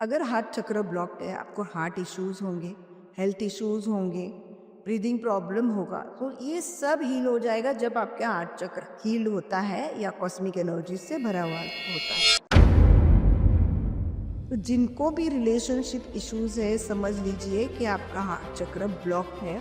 अगर heart chakra blocked है, आपको हार्ट इश्यूज होंगे, हेल्थ इश्यूज होंगे, ब्रीदिंग प्रॉब्लम होगा, तो ये सब हील हो जाएगा जब आपका हार्ट चक्र हील होता है या कॉस्मिक एनर्जी से भरा हुआ होता है। तो जिनको भी रिलेशनशिप इश्यूज है, समझ लीजिए कि आपका हार्ट चक्र ब्लॉक है।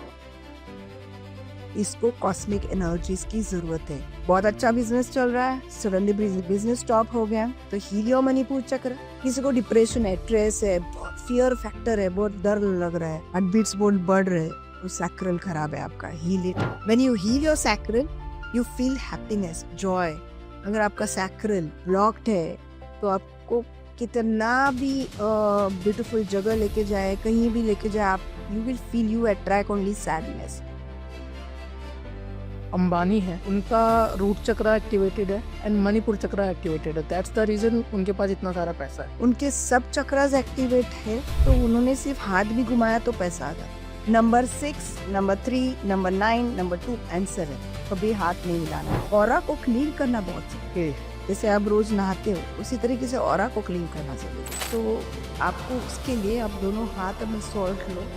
इसको कॉस्मिक एनर्जीज की जरूरत है। बहुत अच्छा बिजनेस चल रहा है, सडनली बिजनेस स्टॉप हो गया, तो हीलियो मणिपुर चक्र। किसी को डिप्रेशन है, स्ट्रेस है, बहुत फियर फैक्टर है, बहुत डर लग रहा है, हार्ट बीट्स बहुत बढ़ रहे हैं, तो सैक्रल खराब है आपका। Heal it. When you heal your sacral you feel happiness, joy. अगर आपका सैक्रल ब्लॉक्ड है तो आपको कितना भी ब्यूटीफुल जगह लेके जाए, कहीं भी लेके जाए, आप you will feel you attract only sadness. Ambani है, उनका रूट चक्र एक्टिवेटेड है एंड मणिपुर चक्र एक्टिवेटेड है। दैट्स द रीजन उनके पास इतना सारा पैसा है। उनके सब चक्रास एक्टिवेट है, तो उन्होंने सिर्फ हाथ भी घुमाया तो पैसा आ गया। Number 6, number 3, number 9, number 2 and 7 कभी हाथ नहीं हिलाना। ऑरा को क्लीन करना बहुत जरूरी है। जैसे आप रोज नहाते हो उसी तरीके से ऑरा को क्लीन करना जरूरी है। तो आपको उसके लिए आप दोनों हाथ में सॉल्ट लो।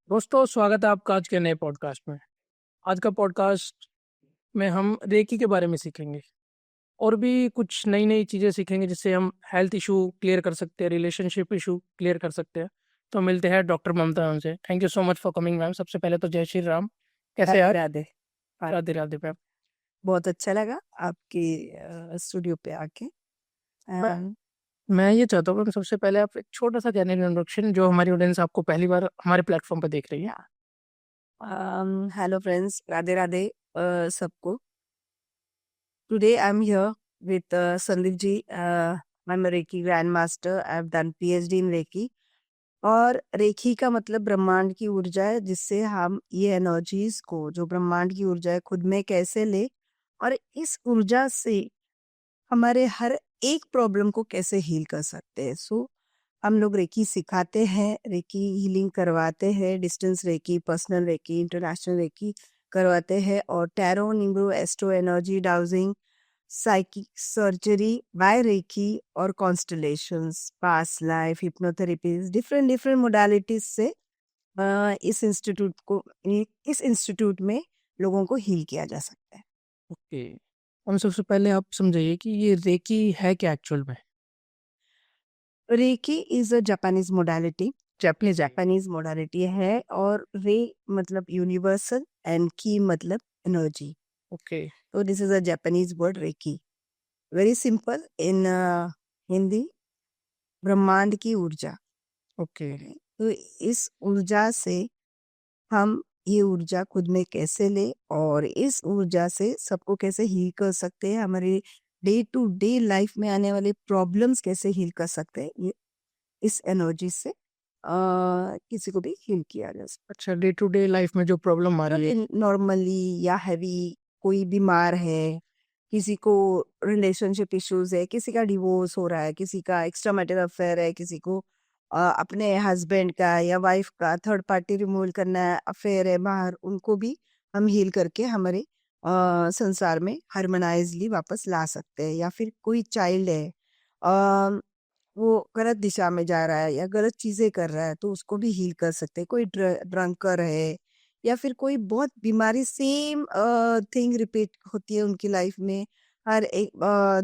दोस्तों, स्वागत है आपका आज के नए पॉडकास्ट में। आज का पॉडकास्ट में हम रेकी के बारे में सीखेंगे और भी कुछ नई नई चीज़ें सीखेंगे जिससे हम हेल्थ इशू क्लियर कर सकते हैं, रिलेशनशिप इशू क्लियर कर सकते हैं। तो मिलते हैं डॉक्टर ममता मैम से। Thank you so much for coming ma'am. सबसे पहले तो जय श्री राम। कैसे यार? राधे। राधे राधे मैम। बहुत अच्छा लगा आपके स्टूडियो पे आके। मैं मैं ये चाहता हूँ कि सबसे पहले आप एक छोटा सा जनरल इंट्रोडक्शन, जो हमारी ऑडियंस आपको पहली बार हमारे प्लेटफॉर्म पर देख रही है। हेलो फ्रेंड्स, राधे राधे सबको। Today I'm here with Sandeep ji. I'm a Reiki Grandmaster. I've done PhD in Reiki. और रेखी का मतलब ब्रह्मांड की ऊर्जा है, जिससे हम ये एनर्जीज को, जो ब्रह्मांड की ऊर्जा है, खुद में कैसे ले और इस ऊर्जा से हमारे हर एक प्रॉब्लम को कैसे हील कर सकते हैं। सो हम लोग रेकी सिखाते हैं, रेकी हीलिंग करवाते हैं, distance reiki, personal reiki, international reiki करवाते हैं, और टैरो, निम्बो, astro, energy dowsing, psychic surgery by reiki और constellations, past life, hypnotherapies, different different modalities से इस इंस्टीट्यूट में लोगों को हील किया जा सकता है। ओके, हम सबसे पहले आप समझाइए कि ये रेकी है क्या एक्चुअल में। Reiki is a Japanese modality. Japanese है। जापानीज मोडालिटी है, और रे मतलब यूनिवर्सल एंड की मतलब एनर्जी। ओके। तो this is a Japanese word reiki. Very simple in Hindi, ब्रह्मांड की ऊर्जा। ओके। तो इस ऊर्जा से हम ये ऊर्जा खुद में कैसे ले और इस ऊर्जा से सबको कैसे हील कर सकते हैं, हमारे डे टू डे लाइफ में आने वाले प्रॉब्लम्स कैसे हील कर सकते हैं, ये इस एनर्जी से किसी को भी हील किया जा सकता अच्छा, डे टू डे लाइफ में जो प्रॉब्लम आ रही है। है। नॉर्मली या हैवी, कोई बीमार है, किसी को रिलेशनशिप इश्यूज है, किसी का डिवोर्स हो रहा है, किसी का एक्स्ट्रा मैरिटल अफेयर है, किसी को अपने हस्बैंड का या वाइफ का थर्ड पार्टी रिमूवल करना है, अफेयर है बाहर, उनको भी हम हील करके हमारे संसार में हार्मोनाइजली वापस ला सकते हैं। या फिर कोई चाइल्ड है, वो गलत दिशा में जा रहा है या गलत चीजें कर रहा है, तो उसको भी हील कर सकते हैं। कोई ड्रंकर है, या फिर कोई बहुत बीमारी, सेम थिंग रिपीट होती है उनकी लाइफ में, हर एक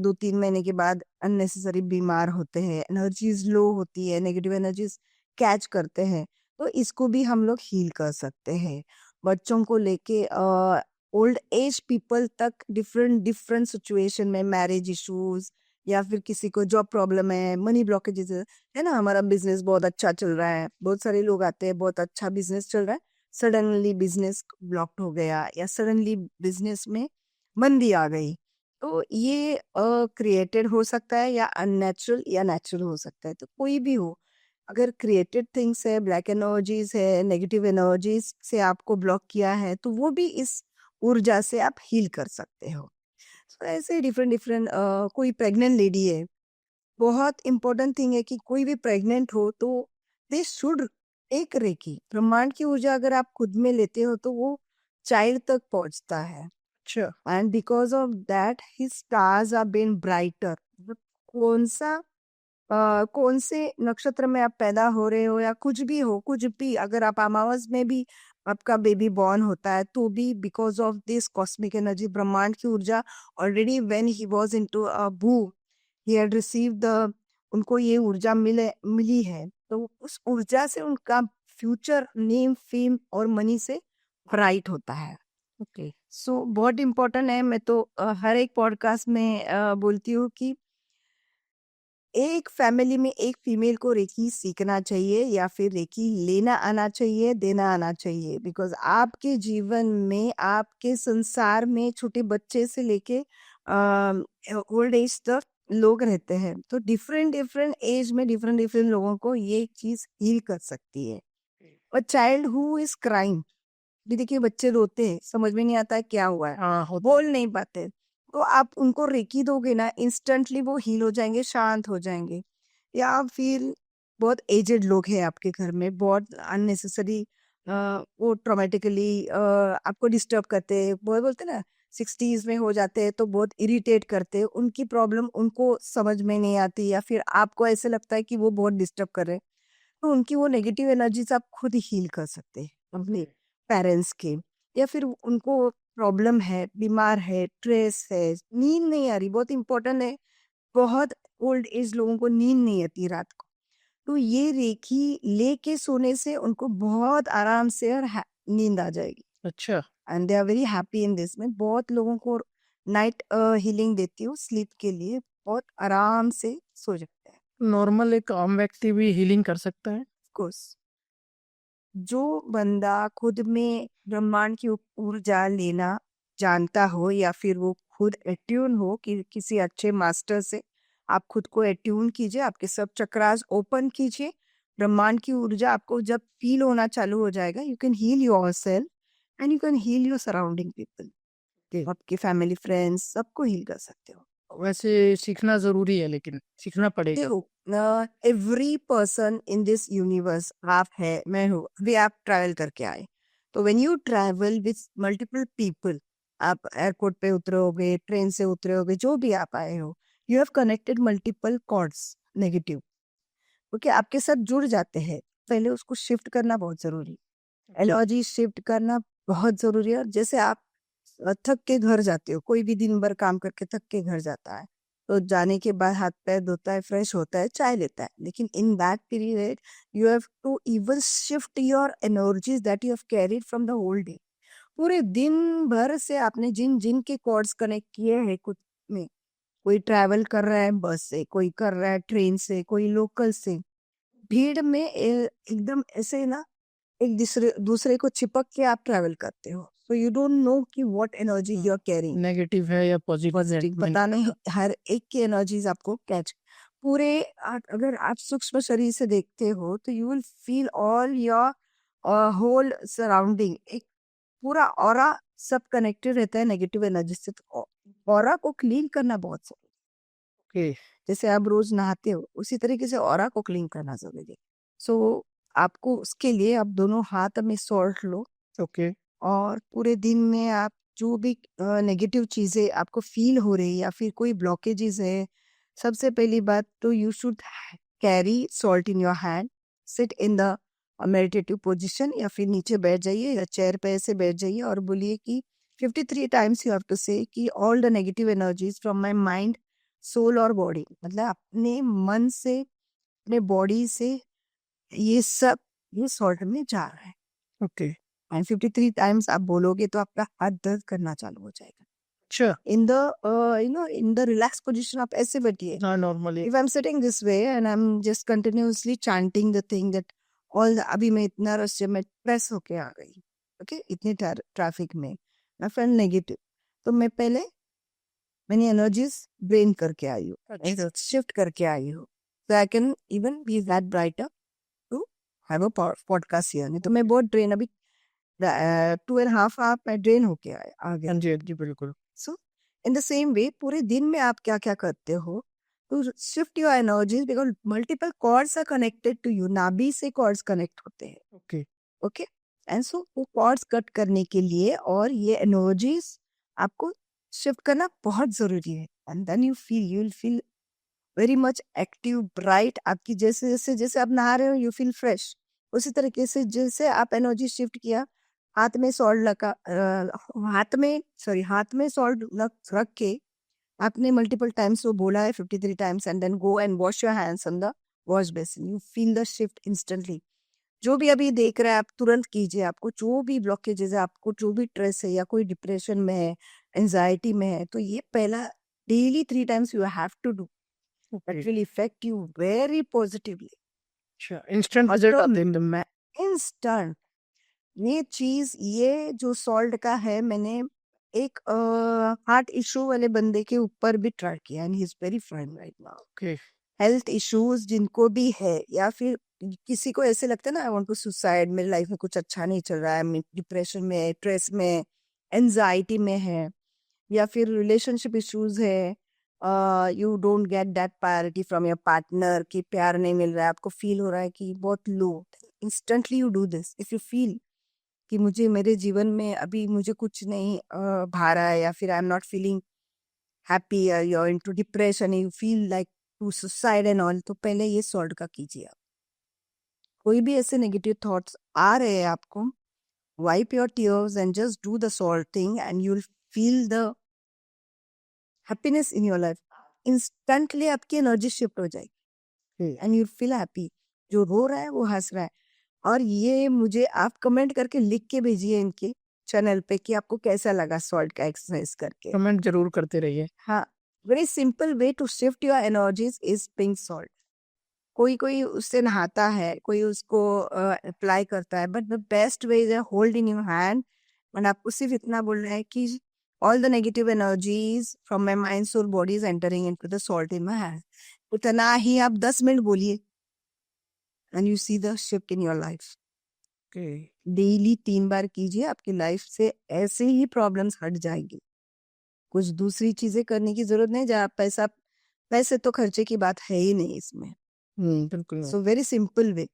2-3 महीने के बाद अननेसेसरी बीमार होते हैं, एनर्जीज लो होती है, नेगेटिव एनर्जीज कैच करते हैं, तो इसको भी हम लोग हील कर सकते हैं। बच्चों को लेके ओल्ड एज पीपल तक, डिफरेंट डिफरेंट सिचुएशन में, मैरिज इश्यूज, या फिर किसी को जॉब प्रॉब्लम है, मनी ब्लॉकेजेस है ना, हमारा बिजनेस बहुत अच्छा चल रहा है, बहुत सारे लोग आते हैं, बहुत अच्छा बिजनेस चल रहा है, सडनली बिजनेस ब्लॉक्ड हो गया या सडनली बिजनेस में मंदी आ गई, तो ये क्रिएटेड हो सकता है या अननेचुरल या नेचुरल हो सकता है, तो कोई भी हो। अगर क्रिएटेड थिंग्स है, ब्लैक एनर्जीज है, नेगेटिव एनर्जीज से आपको ब्लॉक किया है, तो वो भी इस ऊर्जा से आप हील कर सकते हो। ऐसे डिफरेंट डिफरेंट कोई प्रेग्नेंट लेडी है, बहुत इम्पोर्टेंट थिंग है कि कोई भी प्रेग्नेंट हो तो दे शुड टेक रेकी। ब्रह्मांड की ऊर्जा अगर आप खुद में लेते हो तो वो चाइल्ड तक पहुंचता है। अच्छा। And because of that his stars are been brighter. कौन सा कौन से नक्षत्र में आप पैदा हो रहे हो या कुछ भी हो, कुछ भी अगर आप अमावस में भी आपका बेबी बॉर्न होता है तो भी because of this cosmic energy, ब्रह्मांड की ऊर्जा, already when he was into a बू ही हैड रिसीव्ड द, उनको ये ऊर्जा मिली है, तो उस ऊर्जा से उनका फ्यूचर नेम फेम और मनी से ब्राइट होता है। ओके। सो बहुत इम्पोर्टेंट है। मैं तो हर एक पॉडकास्ट में बोलती हूँ कि एक फैमिली में एक फीमेल को रेकी सीखना चाहिए या फिर रेकी लेना आना चाहिए, देना आना चाहिए। बिकॉज आपके जीवन में, आपके संसार में छोटे बच्चे से लेके ओल्ड एज तक लोग रहते हैं, तो डिफरेंट डिफरेंट एज में डिफरेंट डिफरेंट लोगों को ये चीज हील कर सकती है। और चाइल्ड हु इज क्राइंग, भी देखिए बच्चे रोते हैं, समझ में नहीं आता है क्या हुआ है, हाँ, होता बोल नहीं पाते, तो आप उनको रेकी दोगे ना, इंस्टेंटली वो हील हो जाएंगे, शांत हो जाएंगे। या फिर बहुत एजेड लोग हैं आपके घर में, बहुत अननेसेसरी वो ट्रोमेटिकली आपको डिस्टर्ब करते हैं, बहुत बोलते हैं ना 60s में हो जाते हैं तो बहुत इरिटेट करते हैं, उनकी प्रॉब्लम उनको समझ में नहीं आती या फिर आपको ऐसे लगता है कि वो बहुत डिस्टर्ब कर रहे हैं, तो उनकी वो नेगेटिव एनर्जीज आप खुद हील कर सकते हैं अपने पेरेंट्स के। या फिर उनको प्रॉब्लम है, बीमार है, स्ट्रेस है, नींद नहीं आ रही, बहुत इंपॉर्टेंट है। बहुत ओल्ड एज लोगों को नींद नहीं आती रात को, तो ये रेखी लेके सोने से उनको बहुत आराम से और नींद आ जाएगी। अच्छा। And they are very happy in this. मैं बहुत लोगों को नाइट हीलिंग देती हूँ स्लीप के लिए, बहुत आराम से सो जाते हैं। नॉर्मल एक आम व्यक्ति भी हीलिंग कर सकता है? कोर्स जो बंदा खुद में ब्रह्मांड की ऊर्जा लेना जानता हो या फिर वो खुद एट्यून हो कि किसी अच्छे मास्टर से, आप खुद को एट्यून कीजिए, आपके सब चक्रास ओपन कीजिए, ब्रह्मांड की ऊर्जा आपको जब फील होना चालू हो जाएगा, you can heal yourself and you can heal your surrounding people, आपके फैमिली फ्रेंड्स सबको हील कर सकते हो। वैसे सीखना ज़रूरी है, लेकिन सीखना पड़ेगा। देखो, every person in this universe, आप है, मैं हूँ, अभी आप ट्रैवल करके आए, तो when you travel with multiple people, आप एयरपोर्ट पे उतरे होगे, ट्रेन से उतरे होगे, जो भी आप आए हो, you have connected multiple cords negative, okay, आपके साथ जुड़ जाते हैं। पहले उसको शिफ्ट करना बहुत जरूरी, एलर्जी शिफ्ट करना बहुत जरूरी है। और जैसे आप थक के घर जाते हो, कोई भी दिन भर काम करके थक के घर जाता है, तो जाने के बाद हाथ पैर धोता है, फ्रेश होता है, चाय लेता है, लेकिन in that period you have to even shift your energies that you have carried from the whole day. पूरे दिन भर से आपने जिन जिन के कॉर्ड्स कनेक्ट किए हैं कुछ में, कोई ट्रैवल कर रहा है बस से, कोई कर रहा है ट्रेन से, कोई लोकल से, भीड़ में एकदम ऐसे ना एक दूसरे दूसरे को चिपक के आप ट्रैवल करते हो, सो यू डोंट नो कि what energy you are carrying, negative है या पॉजिटिव पॉजिटिव पता नहीं, हर एक की एनर्जीज आपको कैच पूरे अगर आप सूक्ष्म शरीर से देखते हो तो you will feel all your whole surrounding, एक पूरा ऑरा सब कनेक्टेड रहता है नेगेटिव एनर्जी से। तो ऑरा को क्लीन करना बहुत जरूरी है, ओके। जैसे आप रोज नहाते हो उसी तरीके से ऑरा को क्लीन करना जरूरी है। सो आपको उसके लिए आप दोनों हाथ में सॉल्ट लो, ओके। और पूरे दिन में आप जो भी नेगेटिव चीजें आपको फील हो रही है या फिर कोई ब्लॉकेजेस है, सबसे पहली बात तो you should carry salt in your hand, sit in the meditative position या फिर नीचे बैठ जाइए या चेयर पे ऐसे बैठ जाइए और बोलिए कि 53 times you have to say कि all the negative energies from my mind, soul और बॉडी, मतलब अपने मन से, अपने बॉडी से, ये सब ये सॉल्ट में जा रहा है। ओके। एंड 53 टाइम्स आप बोलोगे तो आपका हाथ दर्द करना चालू हो जाएगा। अच्छा। In the in the relax position आप ऐसे बैठिए। हाँ, normally. If I am sitting this way and I am just continuously chanting the thing that all, अभी मैं इतना रश से मैं प्रेस होके आ गई, ओके, इतने ट्रैफिक में मैं फील नेगेटिव, तो मैं पहले मैंने एनर्जीज ब्रेन करके आई हूँ, अच्छा। शिफ्ट करके आई हूँ, so I can even be that brighter to have a podcast here। नहीं तो मैं बहुत ड्रेन, अभी 2.5 hour मैं ड्रेन होके आ गया। हाँ जी, हाँ जी, बिल्कुल। सो इन द सेम वे पूरे दिन में आप क्या क्या करते हो to shift your energies because multiple cords are connected to you. नाभि से cords connect होते हैं. ओके ओके एंड सो वो cords कट करने के लिए और ये energies आपको शिफ्ट करना बहुत जरूरी है. And then you will feel very much active bright. आपकी जैसे जैसे जैसे आप नहा रहे हो यू फील फ्रेश. उसी तरीके से जैसे आप एनर्जी शिफ्ट किया, हाथ में सॉल्ट लगा हाथ में सॉल्ट रख के आपने मल्टीपल टाइम्स वो बोला है 53 times and then go and wash your hands on the wash basin. You feel the shift instantly. जो भी अभी देख रहे हैं आप तुरंत कीजिए. आपको जो भी ब्लॉकेजेस है, आपको जो भी स्ट्रेस है या कोई डिप्रेशन में है, एंजाइटी में है, तो ये पहला daily 3 times you have to do. That will effect you very positively. अच्छा इंस्टेंट रिजल्ट आते हैं इंस्टेंट. ये चीज ये जो सॉल्ट का है मैंने एक हार्ट इशू वाले बंदे के ऊपर भी ट्राई किया and he is very fine right now. Okay health issues जिनको भी है या फिर किसी को ऐसे लगता है ना आई वांट टू सुसाइड, मेरी लाइफ में कुछ अच्छा नहीं चल रहा है, मैं डिप्रेशन में, स्ट्रेस में, एंजाइटी में है, या फिर रिलेशनशिप इश्यूज है, you don't get that priority from your partner कि प्यार नहीं मिल रहा है, आपको फील हो रहा है कि बहुत low. Instantly you do this. If you feel कि मुझे मेरे जीवन में अभी मुझे कुछ नहीं भा रहा है या फिर I am not feeling happy या you are into depression, you feel like to suicide and all, तो पहले ये सॉल्ट का कीजिए आप. कोई भी ऐसे नेगेटिव थॉट्स आ रहे हैं आपको, wipe your tears and just do the salt thing and you will feel the happiness in your life. Instantly आपकी एनर्जी शिफ्ट हो जाएगी एंड यू फील हैप्पी. जो रो रहा है वो हंस रहा है. और ये मुझे आप कमेंट करके लिख के भेजिए इनके चैनल पे कि आपको कैसा लगा सॉल्ट का एक्सरसाइज करके. कमेंट जरूर करते रहिए. हाँ, very simple way to shift your energies is pink salt. कोई कोई उससे नहाता है, कोई उसको अप्लाई करता है, but the best way is hold in your hand and आपको सिर्फ इतना बोलना है कि all the negative energies from my mind soul body is entering into the salt in my hand. उतना ही आप 10 मिनट बोलिए and you see the shift in your life. Okay daily 3 बार कीजिए, आपकी लाइफ से ऐसे ही प्रॉब्लम्स हट जाएगी. कुछ दूसरी चीजें करने की जरूरत नहीं. जहाँ पैसे तो खर्चे की बात है ही नहीं इसमें. बिल्कुल सो वेरी सिंपल वे.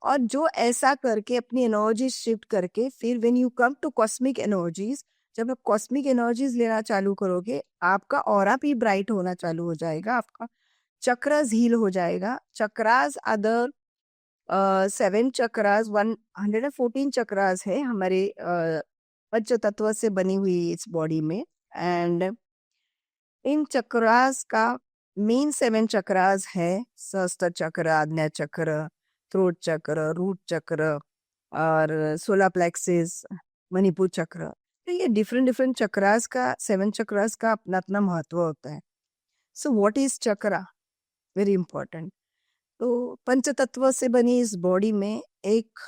और जो ऐसा करके अपनी एनर्जी शिफ्ट करके फिर when you come to cosmic energies, जब आप कॉस्मिक एनर्जीज लेना चालू करोगे, आपका ऑरा भी ब्राइट होना चालू हो जाएगा, आपका चक्रास हील हो जाएगा. चक्रास अदर 7 चक्रास 114 चक्रास है हमारे पंच तत्व से बनी हुई इस बॉडी में. एंड इन चक्रास का मेन 7 चक्रास है सहस्त्र चक्र, आज्ञा चक्र, थ्रोट चक्र, रूट चक्र और सोलर प्लेक्सिस, मणिपुर चक्र. तो ये डिफरेंट डिफरेंट चक्रास का 7 चक्रास का अपना अपना महत्व होता है. So what is chakra? Very important. तो पंच तत्व से बनी इस बॉडी में एक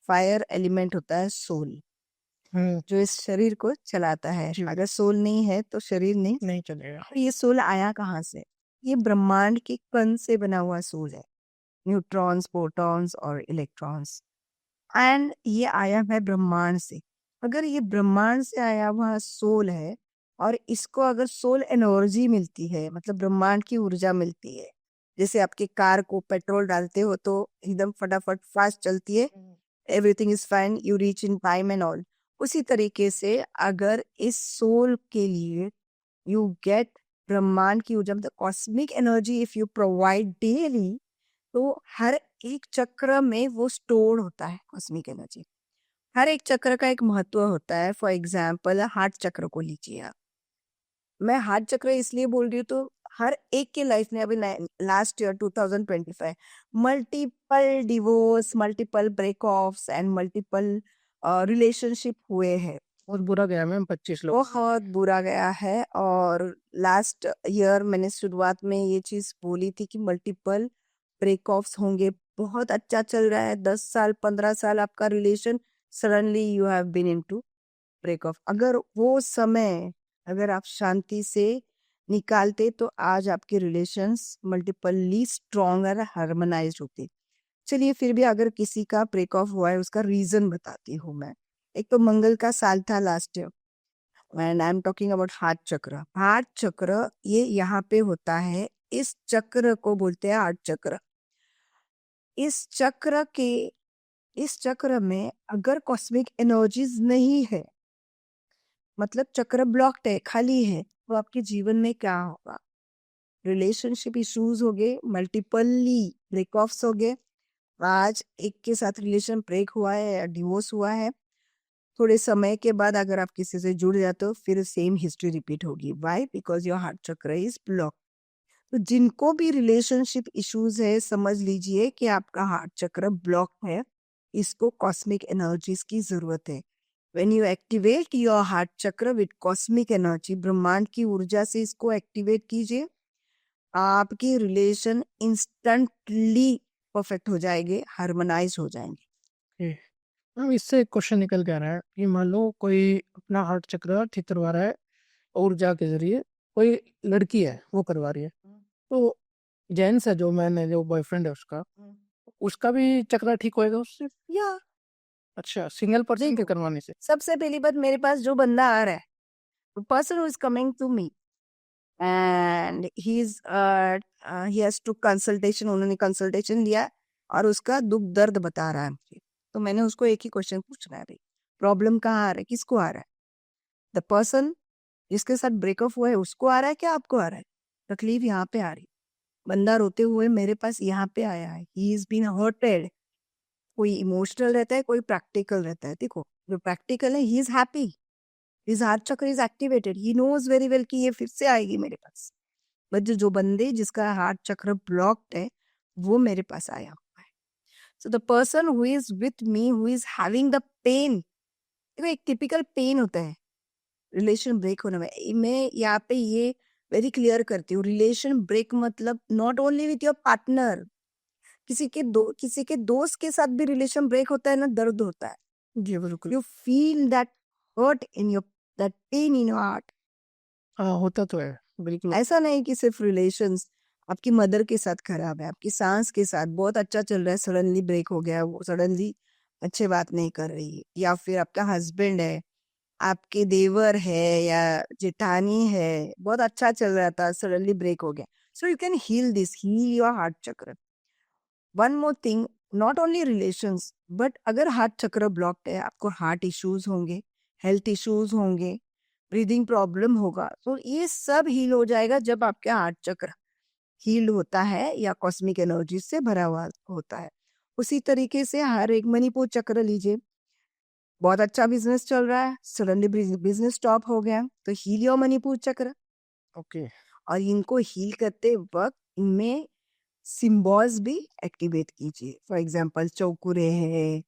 फायर एलिमेंट होता है सोल, जो इस शरीर को चलाता है. अगर सोल नहीं है तो शरीर नहीं चलेगा. और ये सोल आया कहाँ से? ये ब्रह्मांड के कण से बना हुआ सोल है. न्यूट्रॉन्स, प्रोटॉन्स और इलेक्ट्रॉन्स. एंड ये आया है ब्रह्मांड से. अगर ये ब्रह्मांड से आया हुआ सोल है और इसको अगर सोल एनर्जी मिलती है, मतलब ब्रह्मांड की ऊर्जा मिलती है, जैसे आपके कार को पेट्रोल डालते हो तो एकदम फटाफट फास्ट चलती है, everything is fine, you reach in time and all. उसी तरीके से अगर इस सोल के लिए यू गेट ब्रह्मांड की ऊर्जा, मतलब cosmic energy if you provide daily, तो हर एक चक्र में वो स्टोर होता है कॉस्मिक एनर्जी. हर एक चक्र का एक महत्व होता है. फॉर एग्जाम्पल हार्ट चक्र को लीजिए आप. मैं हार्ट चक्र इसलिए बोल रही हूँ तो हर एक के लाइफ में अभी last year 2025 multiple divorce, multiple break offs and multiple relationship हुए हैं. बहुत बुरा गया मैम 25 लोग. बहुत बुरा गया है. और लास्ट ईयर मैंने शुरुआत में ये चीज बोली थी कि मल्टीपल ब्रेक ऑफ्स होंगे. बहुत अच्छा चल रहा है, 10 साल 15 साल आपका relation, suddenly you have been into break off. अगर वो समय अगर आप शांति से निकालते तो आज आपके रिलेशंस मल्टीपली स्ट्रॉन्गर हार्मोनाइज्ड होते. चलिए फिर भी अगर किसी का ब्रेक ऑफ हुआ है उसका रीजन बताती हूँ मैं. एक तो मंगल का साल था last year. And I am talking about heart चक्र। हार्ट चक्र ये यहाँ पे होता है, इस चक्र को बोलते हैं हार्ट चक्र। इस चक्र के इस चक्र में अगर कॉस्मिक एनर्जीज नहीं है, मतलब चक्र ब्लॉक्ड है, खाली है, तो आपके जीवन में क्या होगा? रिलेशनशिप इश्यूज हो गए, मल्टीपली ब्रेक ऑफ्स हो गए। आज एक के साथ रिलेशन ब्रेक हुआ है या डिवोर्स हुआ है, थोड़े समय के बाद अगर आप किसी से जुड़ जाते हो फिर सेम हिस्ट्री रिपीट होगी। Y? Because your heart chakra is block. तो जिनको भी रिलेशनशिप इश्यूज है, समझ लीजिए कि आपका हार्ट चक्र ब्लॉक है। इसको कॉस्मिक एनर्जीज की जरूरत है। When you activate your heart चक्र विद कॉस्मिक एनर्जी, ब्रह्मांड की ऊर्जा से इसको एक्टिवेट कीजिए, आपकी रिलेशन इंस्टेंटली परफेक्ट हो जाएंगे, हार्मोनाइज हो जाएंगे। ये मैम इससे एक क्वेश्चन निकल के आ रहा है कि मान लो कोई अपना हार्ट चक्र ठीक करवा रहा है ऊर्जा के जरिए, कोई लड़की है वो करवा रही है, तो जेंट्स है जो मैंने जो बॉयफ्रेंड है उसका उसका भी चक्र ठीक होएगा उससे? या अच्छा, सिंगल पर्सन के देखो, करवाने से? सबसे पहली बात, मेरे पास जो बंदा आ रहा है, the person who is coming to me and he has to consultation, उन्होंने कंसल्टेशन लिया और उसका दुख दर्द बता रहा है मुझे, तो मैंने उसको एक ही क्वेश्चन पूछना है, भाई प्रॉब्लम कहाँ आ रहा है, किसको आ रहा है? द पर्सन जिसके साथ ब्रेकअप हुआ है उसको आ रहा है क्या आपको आ रहा है? तकलीफ यहाँ पे आ रही, बंदा रोते हुए मेरे पास यहाँ पे आया है, ही इज बीन हर्टेड। कोई इमोशनल रहता है, कोई प्रैक्टिकल रहता है। देखो, जो प्रैक्टिकल है, he is happy, his heart chakra is activated, he knows very well कि ये फिर से आएगी मेरे पास। बट जो बंदे जिसका हार्ट चक्र ब्लॉक्ड है, वो मेरे पास आया हुआ है। So the person who is with me, who is having the pain, देखो एक टिपिकल पेन होता है रिलेशन ब्रेक होने में। मैं यहाँ पे ये वेरी क्लियर करती हूँ, रिलेशन ब्रेक मतलब not only with your partner, किसी के दोस्त के साथ भी रिलेशन ब्रेक होता है ना, दर्द होता है। जी बिल्कुल। You feel that hurt in your, that pain in your heart. हाँ होता तो है बिल्कुल। ऐसा नहीं कि सिर्फ रिलेशंस आपकी मदर के साथ खराब है, आपकी सास के साथ बहुत अच्छा चल रहा है, सडनली ब्रेक हो गया, वो सडनली अच्छे बात नहीं कर रही है, या फिर आपका हस्बैंड है, आपके देवर है या जेठानी है, बहुत अच्छा चल रहा था, सडनली ब्रेक हो गया। So you can heal this, heal your heart chakra. One more thing, not only relations, but अगर हार्ट चक्र ब्लॉक्ड है, आपको हार्ट इश्यूज होंगे, हेल्थ इश्यूज होंगे, ब्रीदिंग प्रॉब्लम होगा, तो ये सब हील हो जाएगा जब आपका हार्ट चक्र हील होता है या कॉस्मिक एनर्जी से भरा हुआ होता है। उसी तरीके से हर एक, मणिपुर चक्र लीजिए, बहुत अच्छा बिजनेस चल रहा है, सडनली बिजनेस स्टॉप हो गया, तो हील योर मणिपुर चक्र। ओके। और इनको हील करते वक्त इनमें सिम्बॉल्स भी एक्टिवेट कीजिए। फॉर एग्जाम्पल चौकुरे है,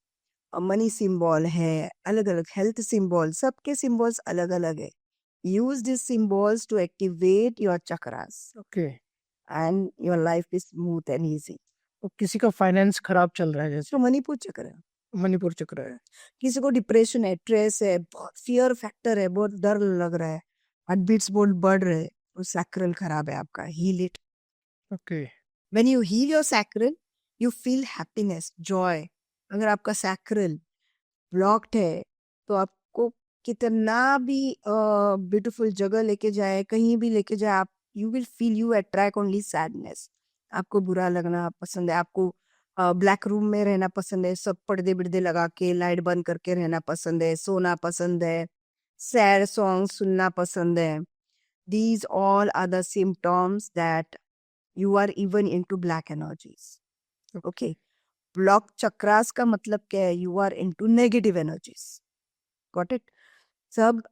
मनी सिंबल है, अलग अलग हेल्थ सिंबल, सबके सिंबल्स अलग अलग है। Use this symbols to activate your chakras okay. And your life is smooth and easy. तो किसी का फाइनेंस खराब चल रहा है जैसे तो मणिपुर चक्र है। मणिपुर चक्र है। किसी को डिप्रेशन है, स्ट्रेस है, बहुत फियर फैक्टर है, बहुत डर लग रहा है, हार्ट बीट्स बहुत बढ़ रहे हैं, तो सैक्रल खराब है आपका, heal it. Okay. When you heal your sacral, you feel happiness, joy. अगर आपका sacral blocked है, तो आपको कितना भी ब्यूटीफुल जगह लेके जाए, कहीं भी लेके जाए, आप you will feel, you attract only sadness. आपको बुरा लगना पसंद है, आपको ब्लैक रूम में रहना पसंद है, सब पर्दे बिर्दे लगा के लाइट बंद करके रहना पसंद है, सोना पसंद है, सैड सॉन्ग सुनना पसंद है। These all are the symptoms that you are even into black energies. Okay. Block chakras का मतलब क्या है? You are into negative energies. Got it? सब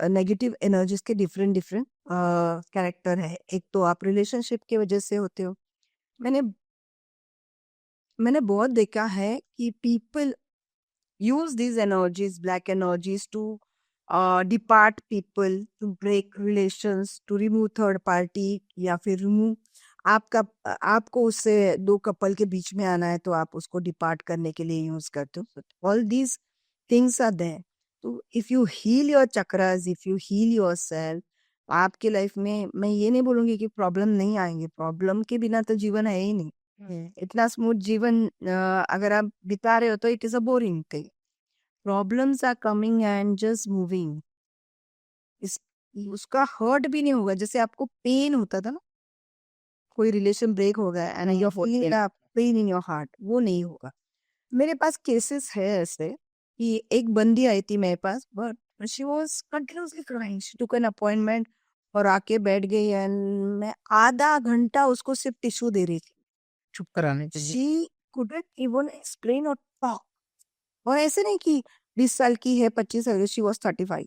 नेगेटिव एनर्जीज के डिफरेंट डिफरेंट कैरेक्टर है। एक तो आप रिलेशनशिप की वजह से होते हो। मैंने मैंने बहुत देखा है कि people use these energies, black energies, to depart people, to break relations, to remove third party, या फिर remove आपको उससे दो कपल के बीच में आना है तो आप उसको डिपार्ट करने के लिए यूज करते हो। All these things are there. तो if you heal your chakras, if you heal yourself, आपके लाइफ में मैं ये नहीं बोलूंगी कि प्रॉब्लम नहीं आएंगे, प्रॉब्लम के बिना तो जीवन है ही नहीं। इतना स्मूथ जीवन अगर आप बिता रहे हो तो it is a boring thing. Problems are coming and just moving. उसका हर्ट भी नहीं होगा, जैसे आपको पेन होता था ना, कोई रिलेशन ब्रेक हो गया and you feeling pen in your heart, वो नहीं होगा। मेरे पास केसेस है ऐसे कि एक बंदी आई थी मेरे पास, but she was continuously crying, she took an appointment और आके बैठ गई एंड मैं आधा घंटा उसको सिर्फ टिश्यू दे रही थी। चुप कराने के लिए। शी कुडंट इवन एक्सप्लेन और टॉक। और ऐसे नहीं कि 20 साल की है, 25 साल की, शी वाज 35।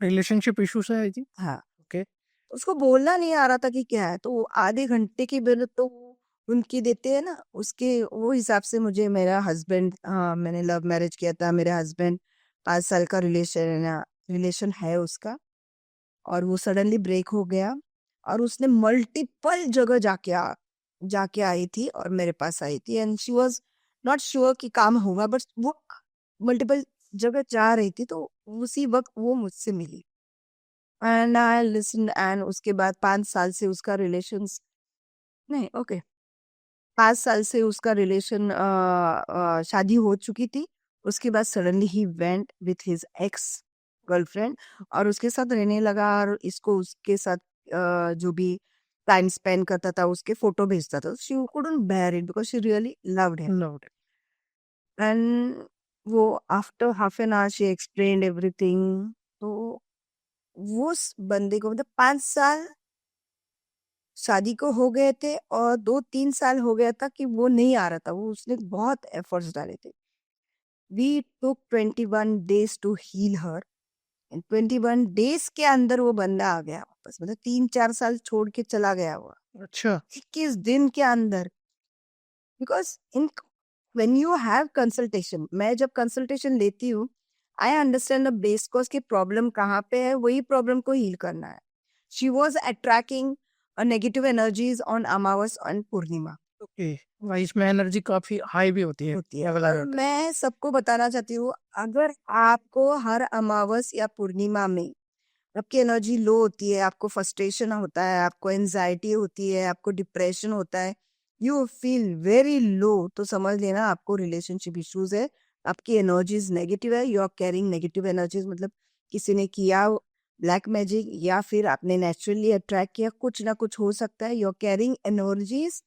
रिलेशनशिप इशू से आई थी। हाँ, ओके। उसको बोलना नहीं आ रहा था कि क्या है, तो वो आधे घंटे की मेहनत तो वो उनकी देते हैं ना, उसके वो हिसाब से मुझे मेरा हस्बैंड, हाँ मैंने लव मैरिज किया था, मेरे हस्बैंड 5 साल का रिलेशन है उसका, और वो सडनली ब्रेक हो गया और उसने मल्टीपल जगह जाके आई थी और मेरे पास आई थी and she was not sure कि काम होगा, बट वो मल्टीपल जगह जा रही थी, तो उसी वक्त वो मुझसे मिली एंड आई लिसन एंड उसके बाद 5 साल से उसका रिलेशंस, नहीं ओके, 5 साल से उसका रिलेशन शादी हो चुकी थी। उसके बाद suddenly he went with his ex girlfriend और उसके साथ रहने लगा, और इसको उसके साथ जो भी टाइम स्पेंड करता था उसके फोटो भेजता था। She couldn't bear it because she really loved him loved. And वो after half an hour she explained everything. तो वो उस बंदे को मतलब 5 साल शादी को हो गए थे और 2-3 साल हो गया था कि वो नहीं आ रहा था, वो उसने बहुत एफर्ट्स डाले थे। We took 21 days to heal her and 21 days के अंदर वो बंदा आ गया वापस, मतलब 3-4 साल छोड़ के चला गया हुआ अच्छा। 21 दिन के अंदर। Because in when you have consultation, मैं जब कंसल्टेशन लेती हूँ, I understand the base cause की प्रॉब्लम कहाँ पे है, वही प्रॉब्लम को हील करना है। She was attracting negative energies on Amavas and Purnima okay. भाई इसमें एनर्जी काफी हाई भी होती है। होती है। लेवल हाई और होता मैं सबको बताना चाहती हूँ, अगर आपको हर अमावस या पूर्णिमा में आपकी एनर्जी लो होती है, आपको फ्रस्ट्रेशन होता है, आपको एंजाइटी होती है, आपको डिप्रेशन होता है, यू फील वेरी लो, तो समझ लेना आपको रिलेशनशिप इश्यूज है। आपकी एनर्जीज नेगेटिव है, you are carrying negative energies, मतलब किसी ने किया ब्लैक मैजिक या फिर आपने नेचुरली अट्रैक्ट किया, कुछ ना कुछ हो सकता है। यू आर कैरिंग एनर्जीज,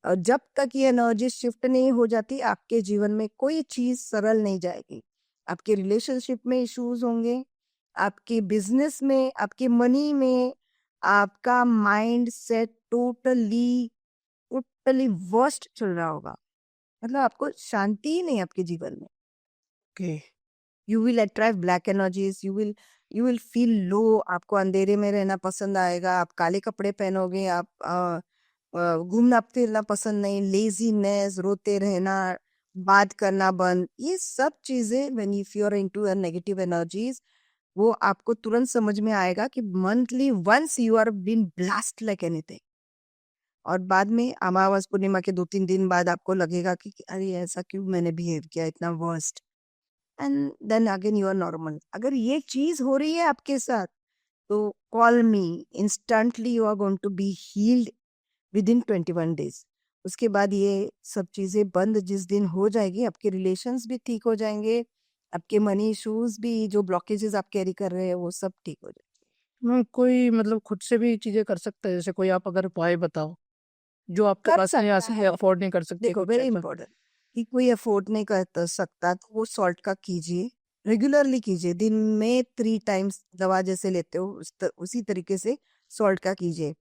और जब तक ये एनर्जी शिफ्ट नहीं हो जाती, आपके जीवन में कोई चीज सरल नहीं जाएगी। आपके रिलेशनशिप में इश्यूज होंगे, आपके बिजनेस में, आपके मनी में, आपका mind set totally totally worst चल रहा होगा, मतलब आपको शांति ही नहीं है आपके जीवन में। Okay. You will attract black energies, you will feel low, आपको अंधेरे में रहना पसंद आएगा, आप काले कपड़े पहनोगे, आप घूमना फिरना पसंद नहीं, लेजीनेस, रोते रहना, बात करना बंद, ये सब चीजें when if you are into negative energies, वो आपको तुरंत समझ में आएगा कि monthly once you are been blast like anything. और बाद में अमावस पूर्णिमा के 2-3 दिन बाद आपको लगेगा कि अरे ऐसा क्यों मैंने बिहेव किया इतना worst, and then again you are normal. अगर ये चीज हो रही है आपके साथ, तो call me, instantly you are going to be healed within 21 days. उसके बाद ये सब चीजें बंद जिस दिन हो जाएगी, आपके रिलेशंस भी ठीक हो जाएंगे, आपके मनी इश्यूज भी, जो ब्लॉकेजेस आप कैरी कर रहे हैं वो सब ठीक हो जाएंगे। कोई मतलब खुद से भी चीजें कर सकता है, जैसे कोई आप अगर उपाय बताओ जो आपके कर पास नहीं आ सकता सके, है, अफोर्ड नहीं कर सकते, देखो कुछ वेरी ऐसा। इंपॉर्टेंट, कि कोई अफोर्ड नहीं कर सकता तो वो सॉल्ट का कीजिए, रेगुलरली कीजिए, दिन में 3 टाइम्स दवा जैसे लेते हो उसी तरीके से सॉल्ट का कीजिए।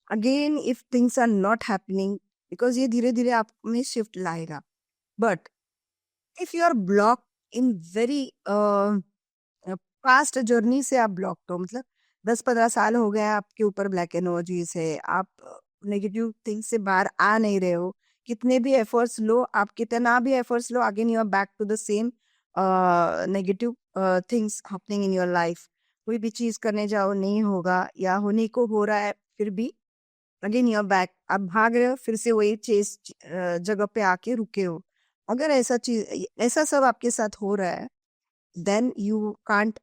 Again if things are not happening, because ये धीरे धीरे आप में शिफ्ट लाएगा, but if you are block in very past journey से आप ब्लॉक, तो मतलब 10-15 साल हो गया आपके ऊपर ब्लैक एनर्जीज है, आप नेगेटिव थिंग्स से बाहर आ नहीं रहे हो, कितने भी एफर्ट्स लो, आप कितना भी एफर्ट्स लो, again you are back to the same negative things happening in your life. कोई भी चीज करने जाओ नहीं होगा, या होने को हो रहा है फिर भी अगेन यू आर बैक, आप भाग रहे हो, फिर से वही चेस जगह पे आके रुके हो। अगर ऐसा सब आपके साथ हो रहा है, then you can't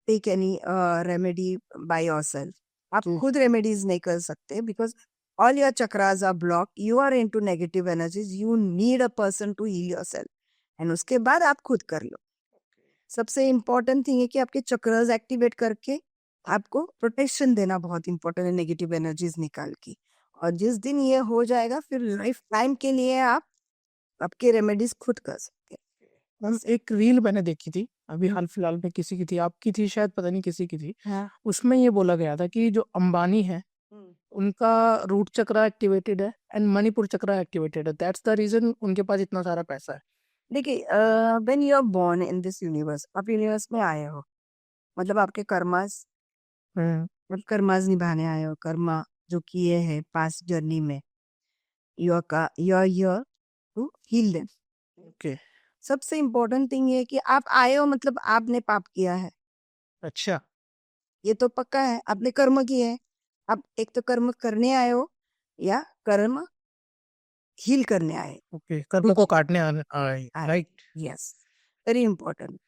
take any remedy by yourself. आप तो खुद रेमेडीज नहीं कर सकते, because all your chakras are block, you are into negative energies, you need a person to heal yourself, and उसके बाद आप खुद कर लो। सबसे इम्पोर्टेंट थिंग है कि आपके चक्रास एक्टिवेट करके आपको प्रोटेक्शन देना बहुत इंपॉर्टेंट है नेगेटिव एनर्जीज निकाल के। और जिस दिन ये हो जाएगा फिर लाइफ टाइम के लिए आप आपके रेमेडीज खुद कर सकते हैं। मैम एक रील मैंने देखी थी अभी हाल फिलहाल में, किसी की थी, आपकी थी शायद, पता नहीं किसी की थी। हाँ। उसमें ये बोला गया था कि जो अंबानी है उनका रूट चक्र एक्टिवेटेड है एंड मणिपुर चक्र एक्टिवेटेड है, दैट्स द रीजन उनके पास इतना सारा पैसा है। देखिए when you are born in this universe, आप यूनिवर्स में आए हो, मतलब आपके कर्मास, मतलब कर्मास निभाने आए हो, कर्मा जो किए हैं पास्ट जर्नी में, you are here to heal them. Okay. सबसे इम्पोर्टेंट थिंग ये है कि आप आए हो मतलब आपने पाप किया है, अच्छा। ये तो पक्का है, आपने कर्म किए हैं। आप एक तो कर्म करने आए हो या कर्म हील करने आए। ओके, कर्म को काटने आए, राइट। Yes, very important.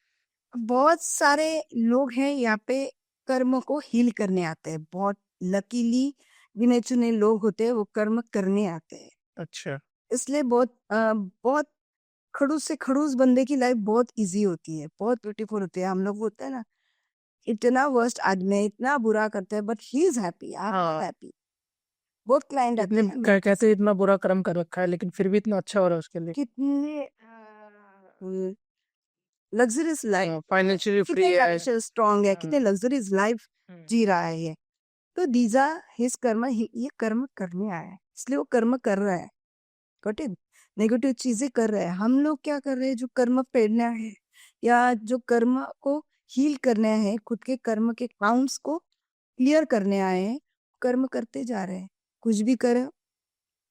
बहुत सारे लोग हैं यहाँ पे कर्म को हील करने आते हैं, बहुत लकीली गिने चुने लोग होते हैं वो कर्म करने आते हैं। अच्छा। इसलिए बहुत खड़ूस से खड़ूस बंदे की लाइफ बहुत इजी होती है, बहुत ब्यूटीफुल होती है। हम लोग होते हैं ना, इतना वर्स्ट आदमी है, इतना बुरा करते हैं, बट ही इज हैप्पी, आप हाँ, हैप्पी। बहुत क्लाइंट आते इतने हैं मेरे कहते हैं इतना बुरा कर्म कर रखा है लेकिन फिर भी इतना अच्छा हो रहा है उसके लिए। कितने लग्जरियस लाइफ, फाइनेंशियली फ्री कितने है। फाइनेंशियल स्ट्रांग है, कितने हाँ। लग्जरियस लाइफ जी रहा है ये। तो दीजा हिज कर्म, ये कर्म करने आया है इसलिए वो कर्म कर रहा है, गॉट इट। नेगेटिव चीजें कर रहे हैं, हम लोग क्या कर रहे हैं, जो कर्म फेरना है या जो कर्म को हील करना है, खुद के कर्म के काउंट्स को क्लियर करने आए हैं, कर्म करते जा रहे हैं। कुछ भी करो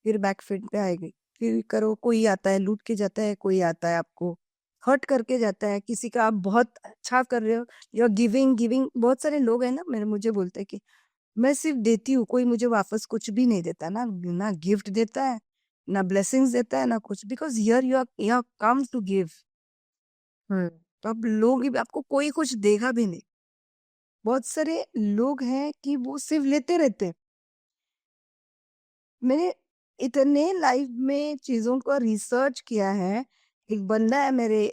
फिर बैकफीड पे आएगी, फिर करो, कोई आता है लूट के जाता है, कोई आता है आपको हर्ट करके जाता है, किसी का आप बहुत अच्छा कर रहे हो, यू आर गिविंग गिविंग। बहुत सारे लोग हैं ना मेरे, मुझे बोलते हैं कि मैं सिर्फ देती हूँ, कोई मुझे वापस कुछ भी नहीं देता, ना गिफ्ट देता है, ना ब्लेसिंग्स देता है, ना कुछ, because here you are come to give. तो अब लोग आपको कोई कुछ देगा भी नहीं। बहुत सारे लोग हैं कि वो सिर्फ लेते रहते हैं। मैंने इतने लाइफ में चीजों का रिसर्च किया है। एक बंदा है मेरे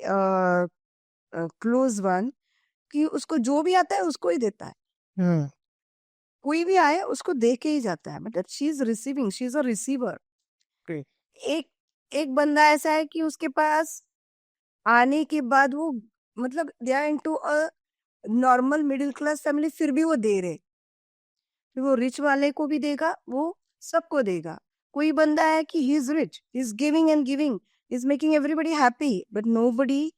क्लोज वन, कि उसको जो भी आता है उसको ही देता है, कोई भी आए उसको दे के ही जाता है, मतलब she is receiving, she is a receiver. एक एक बंदा ऐसा है कि उसके पास आने के बाद वो, मतलब they are into a normal middle class family, फिर भी वो दे रहे, फिर वो रिच वाले को भी देगा, वो सबको देगा। कोई बंदा है कि he is rich, he is giving and giving, is making everybody happy, but nobody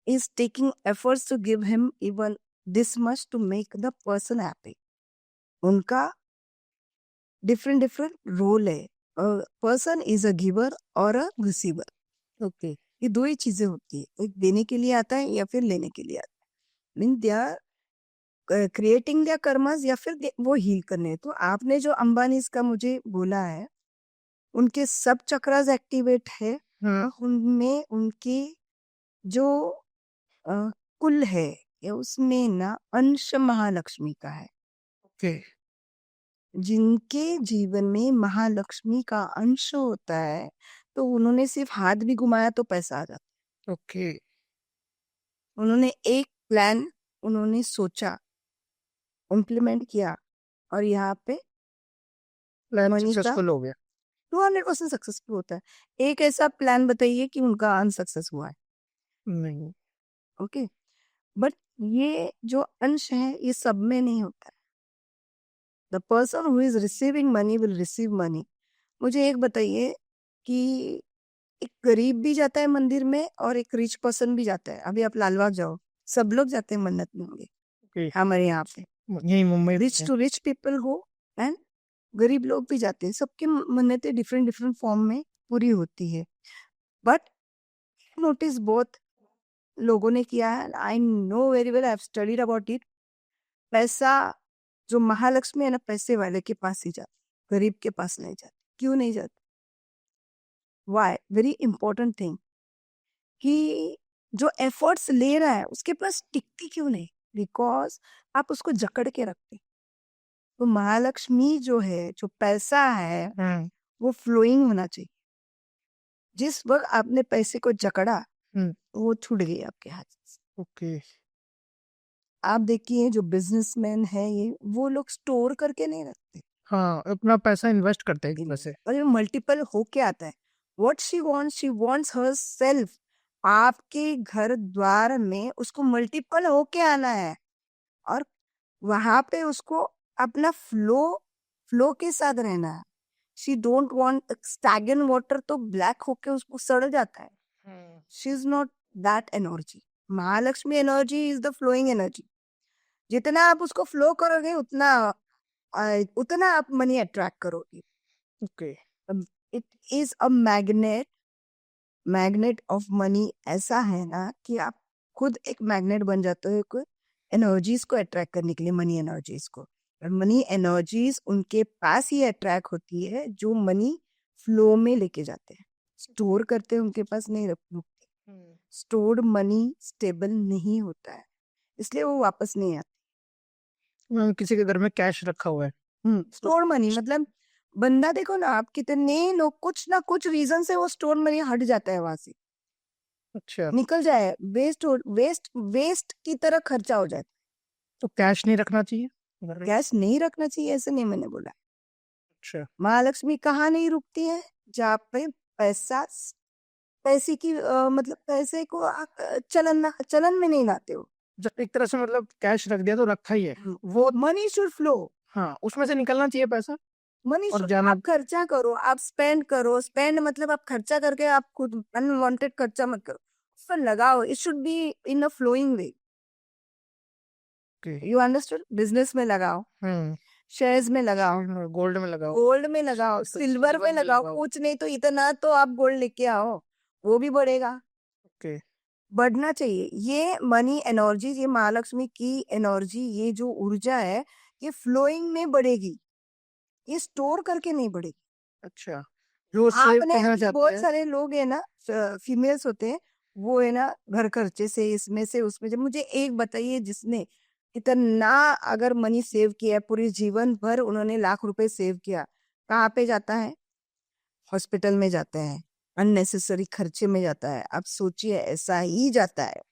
is taking efforts to give him even this much to make the person happy. उनका डिफरेंट डिफरेंट रोल है। Person is a giver और a receiver, okay, ये दो ही चीजें होती है, एक देने के लिए आता है या फिर लेने के लिए आता है। Mean they are creating their karmas या फिर वो हील करने। तो आपने जो अंबानी का मुझे बोला है, उनके सब चक्रास एक्टिवेट है, उनमें उनके जो अ, कुल है या उसमें ना अंश महालक्ष्मी का है। ओके। जिनके जीवन में महालक्ष्मी का अंश होता है, तो उन्होंने सिर्फ हाथ भी घुमाया तो पैसा आ जाता। ओके। उन्होंने एक प्लान उन्होंने सोचा, इम्प्लीमेंट किया, और यहाँ पे प्लान मनी का सक्सेसफुल हो गया। 200% सक्सेसफुल होता है। एक ऐसा प्लान बताइए कि उनका अनसक्सेस हुआ है, नहीं। ओके। बट ये जो अंश है ये सब में नहीं होता है। The person who is receiving money will receive money. मुझे एक बताइए कि एक गरीब भी जाता है मंदिर में और एक रिच पर्सन भी जाता है। अभी आप लालबाग जाओ, सब लोग जाते हैं मन्नत मांगे, ओके। हमारे यहाँ पे यही मुंबई में रिच है। टू रिच पीपल हो एंड गरीब लोग भी जाते हैं, सबकी मन्नतें डिफरेंट डिफरेंट फॉर्म में पूरी होती है। बट नोटिस बहुत लोगों ने किया है, I know very well, I have studied about it. पैसा जो महालक्ष्मी है ना, पैसे वाले के पास ही जाती, गरीब के पास नहीं जाती। क्यों नहीं जाती? वाई? वेरी इंपॉर्टेंट थिंग, कि जो एफर्ट्स ले रहा है उसके पास टिकती क्यों नहीं? बिकॉज आप उसको जकड़ के रखते। तो महालक्ष्मी जो है, जो पैसा है, वो फ्लोइंग होना चाहिए। जिस वक्त आपने पैसे को जकड़ा, वो छूट गई आपके हाथ से। ओके। आप देखिए जो बिजनेसमैन है ये, वो लोग स्टोर करके नहीं रखते, हाँ, अपना पैसा इन्वेस्ट करते हैं वैसे। और ये मल्टीपल होके आता है। What she wants her self, आपके घर द्वार में उसको मल्टीपल होके आना है, और वहां पे उसको अपना फ्लो के साथ रहना है। शी डोंट वांट स्टैगन वाटर, तो ब्लैक होके उसको सड़ जाता है। She is not that energy. Mahalakshmi energy is the flowing energy. जितना आप उसको फ्लो करोगे उतना आप मनी अट्रैक्ट करोगे। Okay. It is a magnet of money. ऐसा है ना कि आप खुद एक मैग्नेट बन जाते हो एनर्जीज को अट्रैक्ट करने के लिए, मनी एनर्जीज को। और मनी एनर्जीज उनके पास ही अट्रैक्ट होती है जो मनी फ्लो में लेके जाते हैं। स्टोर करते हैं उनके पास नहीं रुकते। स्टोर्ड मनी स्टेबल नहीं होता है, इसलिए वो वापस नहीं आता। मैम, किसी के घर में कैश रखा हुआ है, स्टोर मनी मतलब बंदा देखो ना, आप कितने लोग कुछ ना कुछ रीजन से वो स्टोर मनी हट जाता है, वहां से अच्छा, निकल जाए, वेस्ट की तरह खर्चा हो जाए। तो कैश नहीं रखना चाहिए घर में? कैश नहीं रखना चाहिए ऐसे नहीं मैंने बोला। अच्छा। महालक्ष्मी कहाँ नहीं रुकती है? जहाँ पे पैसे की मतलब पैसे को आप चलन में नहीं लाते हो। जब एक तरह से मतलब कैश रख दिया तो रखा ही है, वो मनी शुड फ्लो। हाँ, उसमें से निकलना चाहिए पैसा मनी और शुड, जाना। आप खर्चा करो, आप स्पेंड करो। स्पेंड मतलब आप खर्चा करके आप खुद अनवांटेड खर्चा मत करो, उस पर लगाओ। It should be in a flowing way. Okay. You understood? Business में लगाओ, शेयर्स में लगाओ, गोल्ड में लगाओ, गोल्ड में लगाओ, सिल्वर में लगाओ। कुछ नहीं तो इतना तो आप गोल्ड लेके आओ, वो भी बढ़ेगा। ओके। बढ़ना चाहिए ये मनी एनर्जी, ये महालक्ष्मी की एनर्जी, ये जो ऊर्जा है ये फ्लोइंग में बढ़ेगी, ये स्टोर करके नहीं बढ़ेगी। अच्छा, जो सेव आपने करना चाहते बहुत हैं। सारे लोग है ना, फीमेल्स होते हैं, वो है ना घर खर्चे से इसमें से उसमें। जब मुझे एक बताइए जिसने इतना अगर मनी सेव किया है, पूरे जीवन भर उन्होंने लाख रुपए सेव किया, कहाँ पे जाता है? हॉस्पिटल में जाते हैं, अननेसेसरी खर्चे में जाता है। आप सोचिए, ऐसा ही जाता है।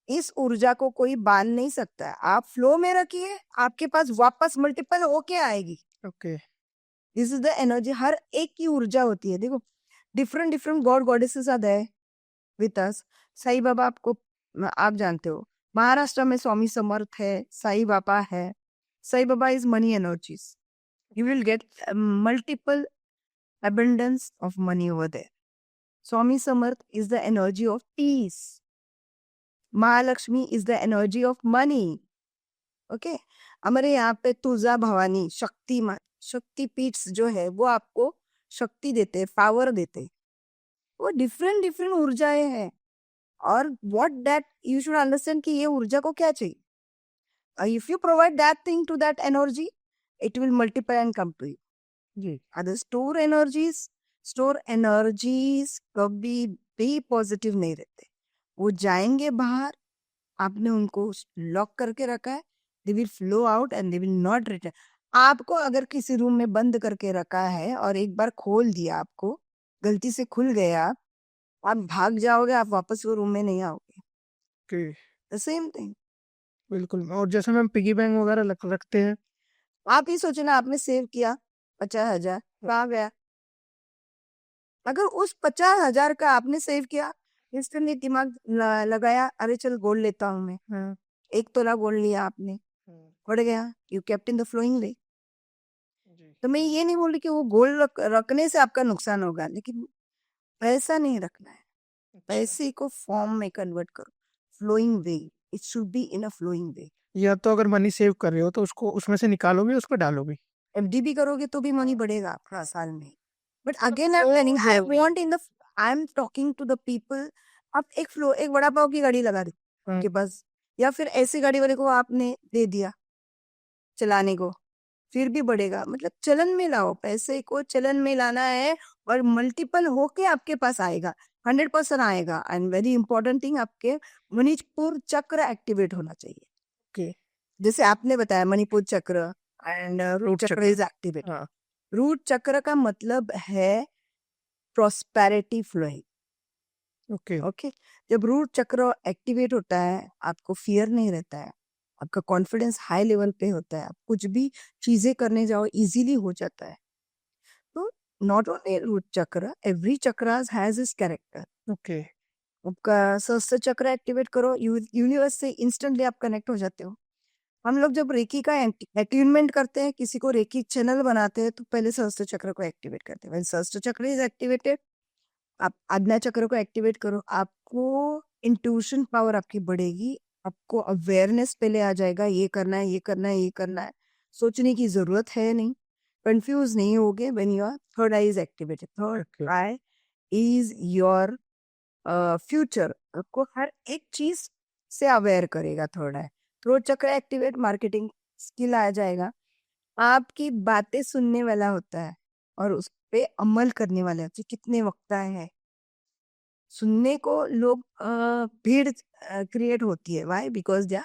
इस ऊर्जा को कोई बांध नहीं सकता है। आप फ्लो में रखिए, आपके पास वापस मल्टीपल होके आएगी। Okay. This is the energy. हर एक की ऊर्जा होती है। देखो, different different god goddesses are there with us. Sai Baba आपको आप जानते हो, महाराष्ट्र में स्वामी समर्थ है, साईं बाबा है। Sai Baba is money energies. You will get multiple abundance of money over there. Swami Samarth is the energy of peace. Mahalakshmi is the energy of money. Okay? हमारे यहाँ पे तुलजा भवानी शक्ति पीठ जो है वो आपको शक्ति देते हैं, पावर देते हैं। वो डिफरेंट डिफरेंट ऊर्जाएं हैं। और what that you should understand कि ये ऊर्जा को क्या चाहिए। If you provide that thing to that energy, it will multiply and come to you. जी। अदर स्टोर एनर्जीज कभी भी पॉजिटिव नहीं रहते। वो जाएंगे बाहर, आपने उनको लॉक करके रखा है, they will flow out and they will not return. आपको अगर किसी रूम में बंद करके रखा है और एक बार खोल दिया, आपको गलती से खुल गया, आप भाग जाओगे, आप वापस वो रूम में नहीं आओगे। ओके। The same thing. बिल्कुल। और जैसे मैम पिगी बैंक वगैरह रखते हैं, आप ही सोचे ना, आपने सेव किया 50,000, कहाँ गया? अगर उस 50,000 का आपने सेव किया, इंस्टेंटली दिमाग लगाया, अरे चल गोल्ड लेता हूँ मैं, 1 तोला गोल्ड लिया आपने, बढ़ गया, you kept in the flowing way. तो मैं ये नहीं बोल रही कि वो गोल्ड रखने से आपका नुकसान होगा, लेकिन पैसा नहीं रखना है। पैसे को फॉर्म में कन्वर्ट करो, flowing way. It should be in a flowing way. या तो अगर मनी सेव कर रहे हो तो उसको उसमें से निकालो भी, उस पर डालो भी। एफडी भी करोगे तो भी मनी बढ़ेगा आपका साल में। But again I am talking to the people. आप एक वड़ा पाव की गाड़ी लगा दे उनके पास, या फिर ऐसी गाड़ी वाले को आपने दे दिया चलाने को, फिर भी बढ़ेगा। मतलब चलन में लाओ, पैसे को चलन में लाना है और मल्टीपल होके आपके पास आएगा, 100% आएगा। एंड वेरी इंपॉर्टेंट थिंग, आपके मणिपुर चक्र एक्टिवेट होना चाहिए। ओके। जैसे आपने बताया मणिपुर चक्र एंड रूट चक्र इज एक्टिवेट। हाँ। रूट चक्र का मतलब है प्रॉस्पेरिटी फ्लोइंग। ओके। ओके, जब रूट चक्र एक्टिवेट होता है, आपको फियर नहीं रहता है, आपका कॉन्फिडेंस हाई लेवल पे होता है, आप कुछ भी चीजें करने जाओ इजीली हो जाता है। तो नॉट ओनली रूट चक्र, every chakras has is character. Okay. आपका सहस्त्र चक्र एक्टिवेट करो, यूनिवर्स से इंस्टेंटली आप कनेक्ट हो जाते हो। हम लोग जब रेकी का अट्यूनमेंट करते हैं, किसी को रेकी चैनल बनाते हैं, तो पहले सहस्त्र चक्र को एक्टिवेट करते हैं। When सहस्त्र चक्र इज एक्टिवेटेड, आप आज्ञा चक्र को एक्टिवेट करो, आपको इंट्यूशन पावर आपकी बढ़ेगी, आपको अवेयरनेस पहले आ जाएगा, ये करना है, ये करना है, ये करना है, सोचने की जरूरत है नहीं, कंफ्यूज नहीं होगे। When your third I is activated, third Okay. I is your future, आपको हर एक चीज से अवेयर करेगा। थर्ड आई, थ्रोट चक्र एक्टिवेट, मार्केटिंग स्किल आ जाएगा, आपकी बातें सुनने वाला होता है और उस पे अमल करने वाले होते हैं। कितने वक्त है सुनने को लोग, भीड़ क्रिएट होती है, वाई? बिकॉज दे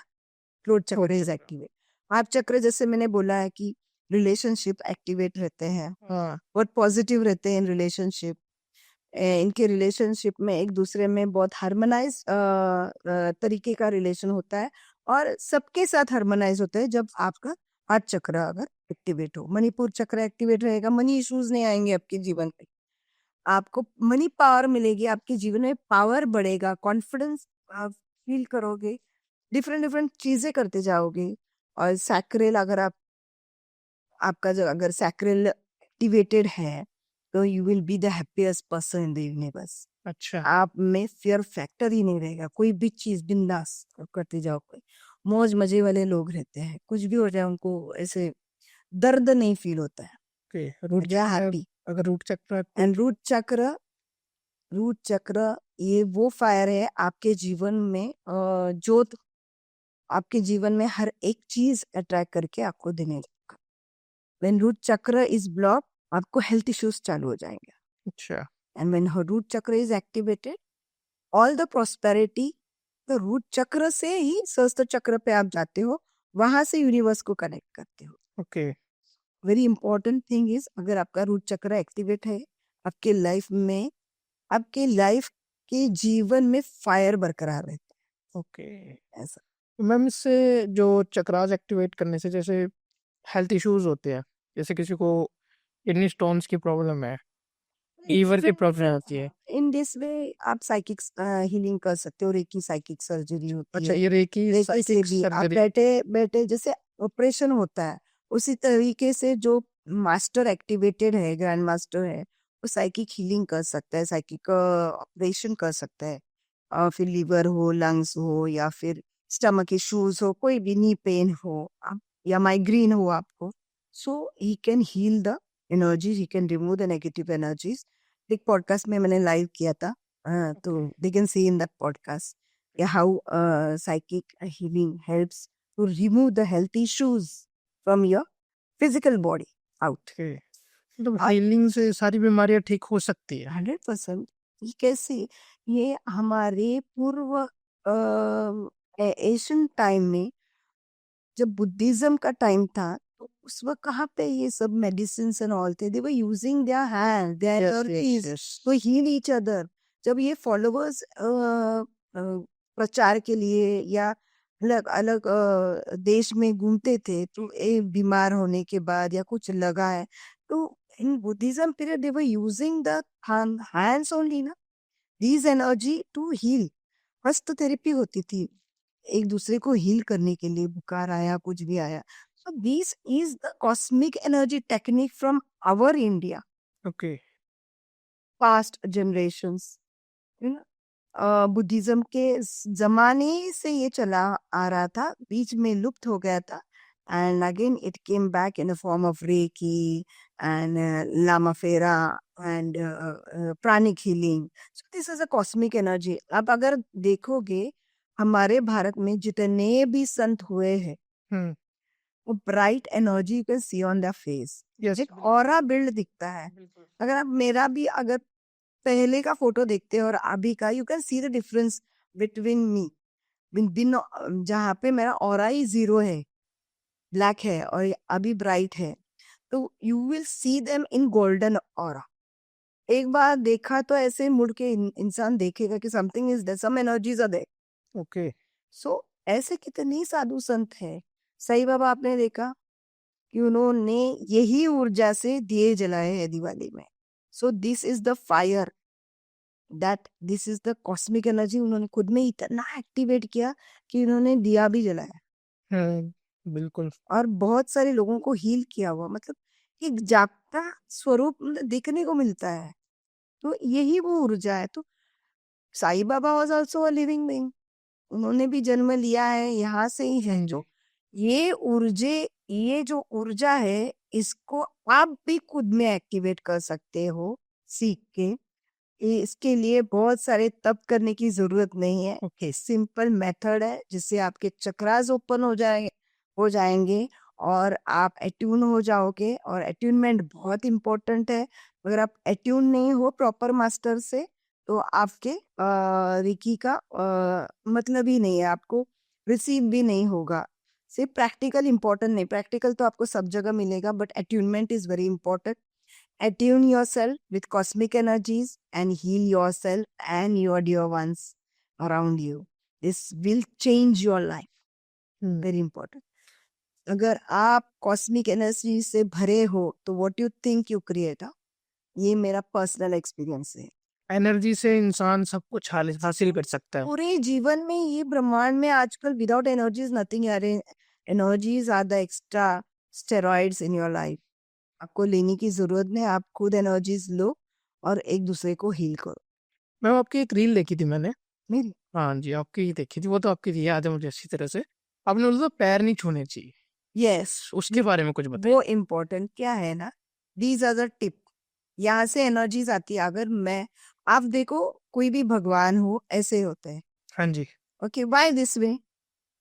थ्रोट चक्र इज एक्टिवेट। आप चक्र, जैसे मैंने बोला है कि रिलेशनशिप एक्टिवेट रहते हैं, हाँ। बहुत पॉजिटिव रहते हैं इन रिलेशनशिप। इनके रिलेशनशिप में एक दूसरे में बहुत हार्मोनाइज तरीके का रिलेशन होता है, और सबके साथ हार्मोनाइज होता है जब आपका हार्ट चक्र अगर एक्टिवेट हो। मणिपुर चक्र एक्टिवेट रहेगा, मनी इश्यूज नहीं आएंगे आपके जीवन में, आपको मनी पावर मिलेगी, आपके जीवन में पावर बढ़ेगा, कॉन्फिडेंस आप फील करोगे, डिफरेंट डिफरेंट चीजें करते जाओगे। और सैक्रेल, अगर आपका जो अगर सैक्रेल एक्टिवेटेड है, तो you will be the happiest person in the universe. अच्छा। आप में फियर फैक्टर ही नहीं रहेगा, कोई भी चीज बिंदास करते जाओ, कोई मौज मजे वाले लोग रहते हैं, कुछ भी हो जाए उनको ऐसे दर्द नहीं फील होता है। ओके। रूट दे आर चक्र, हैप्पी। अगर रूट चक्र एंड रूट चक्र ये वो फायर है आपके जीवन में, जो आपके जीवन में हर एक चीज अट्रैक्ट करके आपको देने लगेगा। व्हेन रूट चक्र इज ब्लॉक, आपको हेल्थ इश्यूज चालू हो जाएंगे। अच्छा। एंड व्हेन रूट चक्र is activated, all the prosperity, तो रूट चक्र से ही सहस्त्र चक्र पे आप जाते हो, वहां से यूनिवर्स को कनेक्ट करते हो। Okay. Very important thing is, अगर आपका रूट चक्र एक्टिवेट है, आपके लाइफ में, आपके लाइफ के जीवन में फायर बरकरार रहता ओके। है। ऐसा मैम, इससे जो चक्रास एक्टिवेट करने से जैसे हेल्थ इश्यूज होते हैं, जैसे किसी को किडनी स्टोन्स की प्रॉब्लम है, लीवर की प्रॉब्लम होती है। इन दिस वे आप साइकिक हीलिंग कर सकते हो। रेकी साइकिक सर्जरी होती अच्छा, है, ये रेकी रेकी से साइकिक भी आप सर्जरी। बैठे बैठे जैसे ऑपरेशन होता है, उसी तरीके से जो मास्टर एक्टिवेटेड है, ग्रैंड मास्टर है, वो साइकिक हीलिंग कर सकता है, साइकिक ऑपरेशन कर सकता है। फिर लीवर हो, लंग्स हो, या फिर स्टमक इश्यूज हो, कोई भी नी पेन हो, या माइग्रेन हो आपको, so he can heal the energy, he can remove the negative energies. एक पॉडकास्ट में मैंने लाइव किया था, तो they can see in that podcast how psychic healing helps to remove the health issues from your physical body out. Okay. मतलब healing से सारी बीमारियां ठीक हो सकती है। 100%। ये कैसे? ये हमारे पूर्व एशियन टाइम में, जब बुद्धिज्म का टाइम था, तो उस वक्त कहाँ पे ये सब मेडिसिन एंड ऑल थे? They were using their hand, their energies to heal each other. जब ये फॉलोअर्स प्रचार के लिए या अलग अलग देश में घूमते थे, तो एक बीमार होने के बाद या कुछ लगा है, तो in Buddhism period they were using the hands only ना, दीज एनर्जी टू हील। हस्त थेरेपी होती थी एक दूसरे को हील करने के लिए, बुखार आया, कुछ भी आया। So this is the cosmic energy technique from our India, okay. past generations, you know, Buddhism के जमाने से ये चला आ रहा था, बीच में लुप्त हो गया था, and again it came back in the form of reiki and Lama Fera and pranic healing. So this is a cosmic energy. अब अगर देखोगे, हमारे भारत में जितने भी संत हुए हैं, हम्म। वो bright energy you can C on the face, yes. एक ऑरा बिल्ड दिखता है। अगर आप मेरा भी अगर पहले का फोटो देखते हो और अभी का, you can see the difference between me, बिन जहाँ पे मेरा ऑरा ही जीरो है, ब्लैक है, और अभी ब्राइट है, तो you will see them in golden aura. एक बार देखा तो ऐसे मुड़ के इंसान देखेगा कि something is there, some energies are there. Okay. So ऐसे कितने साधु संत हैं। साईं बाबा आपने देखा कि उन्होंने यही ऊर्जा से दिए जलाए हैं दिवाली में। सो this is the fire, that this is the cosmic energy. उन्होंने खुद में इतना एक्टिवेट किया कि उन्होंने दिया भी जलाया बिल्कुल। और बहुत सारे लोगों को हील किया हुआ। मतलब एक जागता स्वरूप मतलब देखने को मिलता है। तो यही वो ऊर्जा है। तो Sai Baba was also a living being, उन्होंने भी जन्म लिया है, यहाँ से ही है। जो ये जो ऊर्जा है, इसको आप भी खुद में एक्टिवेट कर सकते हो सीख के। इसके लिए बहुत सारे तप करने की जरूरत नहीं है। ओके। सिंपल मेथड है जिससे आपके चक्रास ओपन हो जाएंगे और आप एट्यून हो जाओगे। और एट्यूनमेंट बहुत इंपॉर्टेंट है। अगर आप एट्यून नहीं हो प्रॉपर मास्टर से तो आपके रिकी का मतलब ही नहीं है, आपको रिसीव भी नहीं होगा। सिर्फ प्रैक्टिकल इंपॉर्टेंट नहीं, प्रैक्टिकल तो आपको सब जगह मिलेगा, but attunement is very important. Attune yourself with cosmic energies and heal yourself and your dear ones around you. This will change your life. Very important. अगर आप कॉस्मिक एनर्जी से भरे हो तो what you think you create. ये मेरा personal experience है। Energy से इंसान सब कुछ हासिल कर सकता है। पूरे जीवन में ये ब्रह्मांड में आजकल विदाउट एनर्जी इज नथिंग यार। Energies are the extra steroids in your life. आपको लेने की जरूरत नहीं, आप खुद एनर्जीज लो और एक दूसरे को हील करो। मैम आपकी एक रील देखी थी मैंने। मेरी हाँ जी, आपकी ही देखी थी। वो तो आपकी थी, याद है मुझे अच्छी तरह से। आपने बोला था पैर नहीं छूने चाहिए, यस, उसके बारे में कुछ बताइए। वो इम्पोर्टेंट क्या है ना, दीज आर द टिप। यहाँ से एनर्जीज आती है। अगर मैं आप देखो कोई भी भगवान हो ऐसे होते हैं। हाँ जी। Okay, why this way?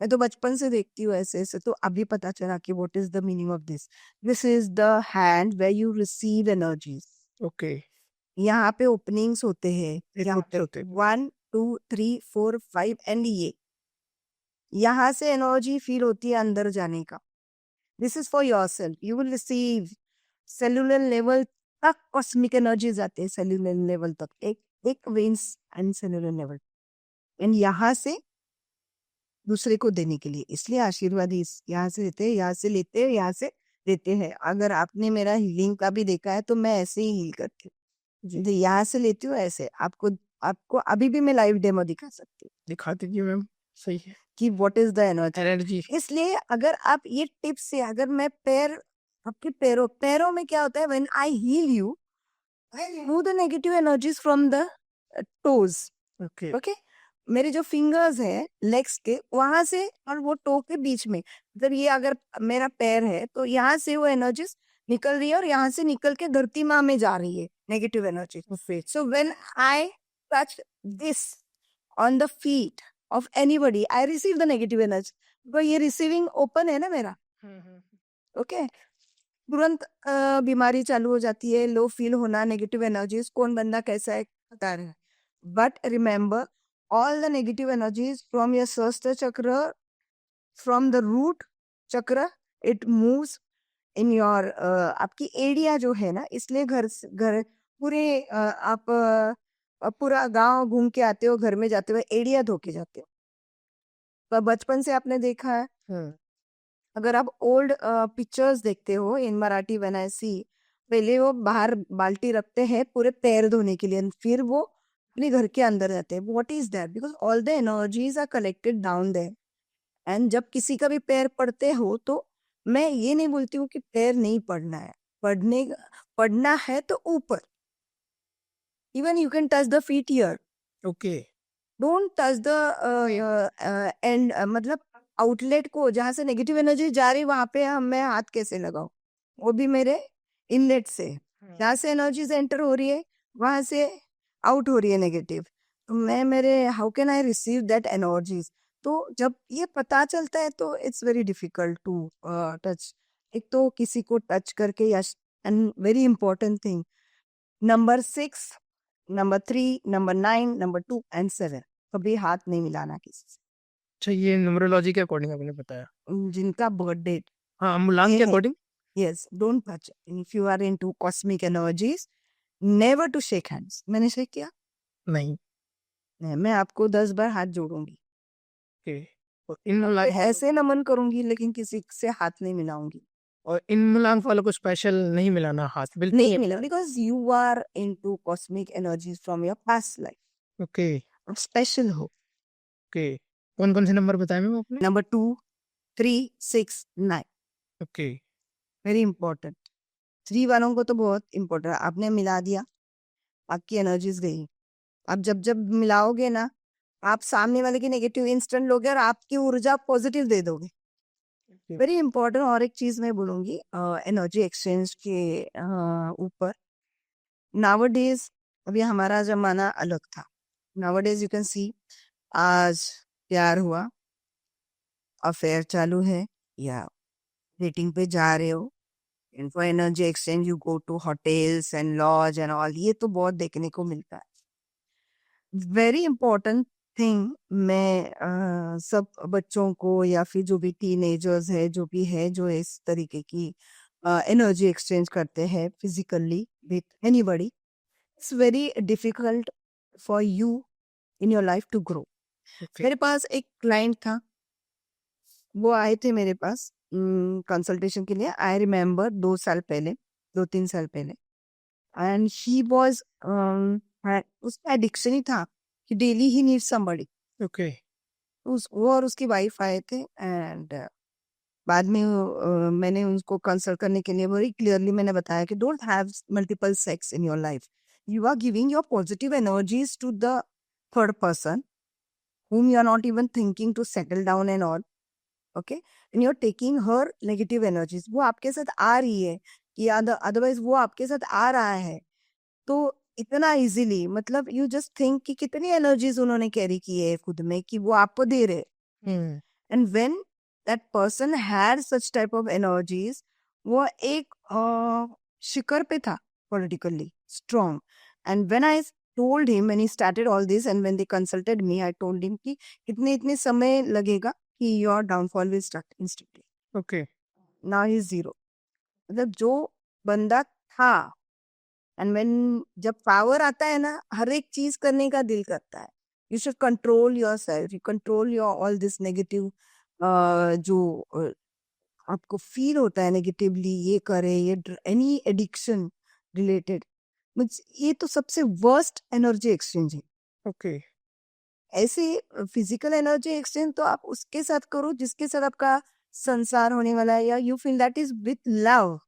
मैं तो बचपन से देखती हूँ ऐसे ऐसे, तो अभी पता चला कि what is the meaning of this. This is the hand where you receive energies. Okay. यहाँ पे ओपनिंग्स होते हैं, ये यहाँ होते पे होते 1 2 3 4 5 एंड ये यहाँ से एनर्जी फील होती है अंदर जाने का। This is for your self. You will receive cellular level तक कॉस्मिक एनर्जी जाते हैं, सेलुलर लेवल तक, एक एक veins and cellular level, and यहाँ से दूसरे को देने के लिए। इसलिए आशीर्वाद यहाँ से देते हैं, यहाँ से लेते हैं, यहाँ से देते हैं। अगर आपने मेरा हीलिंग का भी देखा है तो मैं ऐसे ही हील करती हूँ। तो यहाँ से लेती हूँ ऐसे। आपको आपको अभी भी मैं लाइव डेमो दिखा सकती हूँ दिखा दीजिए मैम। सही है। कि what is the energy. Energy. इसलिए अगर आप ये टिप्स से, अगर मैं आपके पैरों में क्या होता है, when I heal you I remove the negative energies from the toes. Okay. Okay, मेरे जो फिंगर्स है लेग्स के वहां से और वो टो के बीच में, मतलब ये अगर मेरा पैर है तो यहाँ से वो एनर्जीज निकल रही है और यहाँ से निकल के धरती माँ में जा रही है negative energy. So when I touch this on the feet of anybody I receive the negative energy. तो ये रिसीविंग ओपन है ना मेरा। ओके, तुरंत बीमारी चालू हो जाती है, लो फील होना, नेगेटिव एनर्जीज, कौन बंदा कैसा है बता रहे हैं। But remember all the negative energies from your Sahasrara chakra, from the root chakra, it moves in your आपकी एरिया जो है ना। इसलिए घर पूरे पूरा गांव घूम के आते हो, घर में जाते हुए एरिया धो के जाते हो। तो बचपन से आपने देखा है। अगर आप ओल्ड पिक्चर्स देखते हो इन मराठी व्हेन आई सी, पहले वो बाहर बाल्टी रखते हैं पूरे पैर धोने के लिए, फिर वो अपने घर के अंदर जाते हैं। What is that? Because all the energies are collected down there. And जब किसी का भी पैर पड़ते हो तो मैं ये नहीं बोलती हूँ कि पैर नहीं पड़ना है, पढ़ना है तो ऊपर। Even you can touch the feet here. Okay. Don't touch the end, मतलब आउटलेट को जहां से नेगेटिव एनर्जी जा रही वहां पे मैं हाथ कैसे लगाऊं? वो भी मेरे इनलेट से, जहां से एनर्जीज एंटर हो रही है वहां से आउट हो रही है नेगेटिव। तो मैं मेरे how can I receive that energies? तो जब ये पता चलता है तो it's very difficult to touch. एक तो किसी को टच करके, या and very important thing, number 6, number 3, number 9, number 2 and 7 कभी हाथ नहीं मिलाना किसी से। अच्छा, ये न्यूमरोलॉजी के अकॉर्डिंग आपने बताया। जिनका बर्थडे हाँ, मूलांक के according. yes, don't touch. If you are into cosmic energies, never to shake hands. मैंने शेक किया नहीं। नहीं, मैं आपको 10 बार हाथ जोड़ूंगी। ओके। इन लाइफ ऐसे नमन करूंगी लेकिन किसी से हाथ नहीं मिलाऊंगी, और इन लाइफ वालों को स्पेशल नहीं मिलाना हाथ बिल्कुल नहीं मिला, because you are into cosmic energies from your past life, okay special हो। ओके कौन कौन से नंबर बताए मैम आपने नंबर 2, 3, 6, 9 ओके वेरी इंपॉर्टेंट। 3 वालों को तो बहुत इंपॉर्टेंट, आपने मिला दिया, आपकी एनर्जीज गई। आप जब जब मिलाओगे ना, आप सामने वाले की नेगेटिव इंस्टेंट लोगे और आपकी ऊर्जा पॉजिटिव दे दोगे। Very important. और एक चीज मैं बोलूंगी एनर्जी एक्सचेंज के ऊपर, नाउअडेज, अभी हमारा जमाना अलग था। नाउअडेज यू कैन सी, आज प्यार हुआ, अफेयर चालू है या डेटिंग पे जा रहे हो, and for energy exchange you go to hotels and lodge and all, ये तो बहुत देखने को मिलता है। वेरी इंपॉर्टेंट थिंग, मैं सब बच्चों को या फिर जो भी टीनेजर्स है, जो भी है जो इस तरीके की एनर्जी एक्सचेंज करते हैं physically with anybody, it's very difficult for you in your life to grow. मेरे पास एक क्लाइंट था, वो आए थे मेरे पास कंसल्टेशन के लिए। आई रिमेम्बर 2 साल पहले, 2-3 साल पहले, एंड ही वाज, उसका एडिक्शन ही था कि डेली ही नीड समबडी। ओके वो और उसकी वाइफ आए थे, एंड बाद में मैंने उनको कंसल्ट करने के लिए वेरी क्लियरली मैंने बताया कि don't have multiple sex in your life, you are giving your positive energies to the third person whom you are not even thinking to settle down and all, okay, and you're taking her negative energies, वो आपके साथ आ रही है कि otherwise वो आपके साथ आ रहा है, तो इतना इजीली, मतलब यू जस्ट थिंक कि कितनी एनर्जीज उन्होंने कैरी की है खुद में कि वो आपको दे रहे। And when that person had such type of energies, वो एक शिखर पे था, politically strong. And when I told him when he started all this and when they consulted me, I told him कि इतने समय लगेगा कि your downfall will start instantly. Okay Now he is zero. मतलब जो बंदा था, एंड व्हेन जब पावर आता है ना, हर एक चीज करने का दिल करता है। You should control your self, you control your all this negative, जो आपको फील होता है नेगेटिवली, ये करे, ये एनी एडिक्शन रिलेटेड, ये तो सबसे वर्स्ट एनर्जी एक्सचेंज है। ओके ऐसे फिजिकल एनर्जी एक्सचेंज तो आप उसके साथ करो जिसके साथ आपका संसार होने वाला है, या you feel that is with love.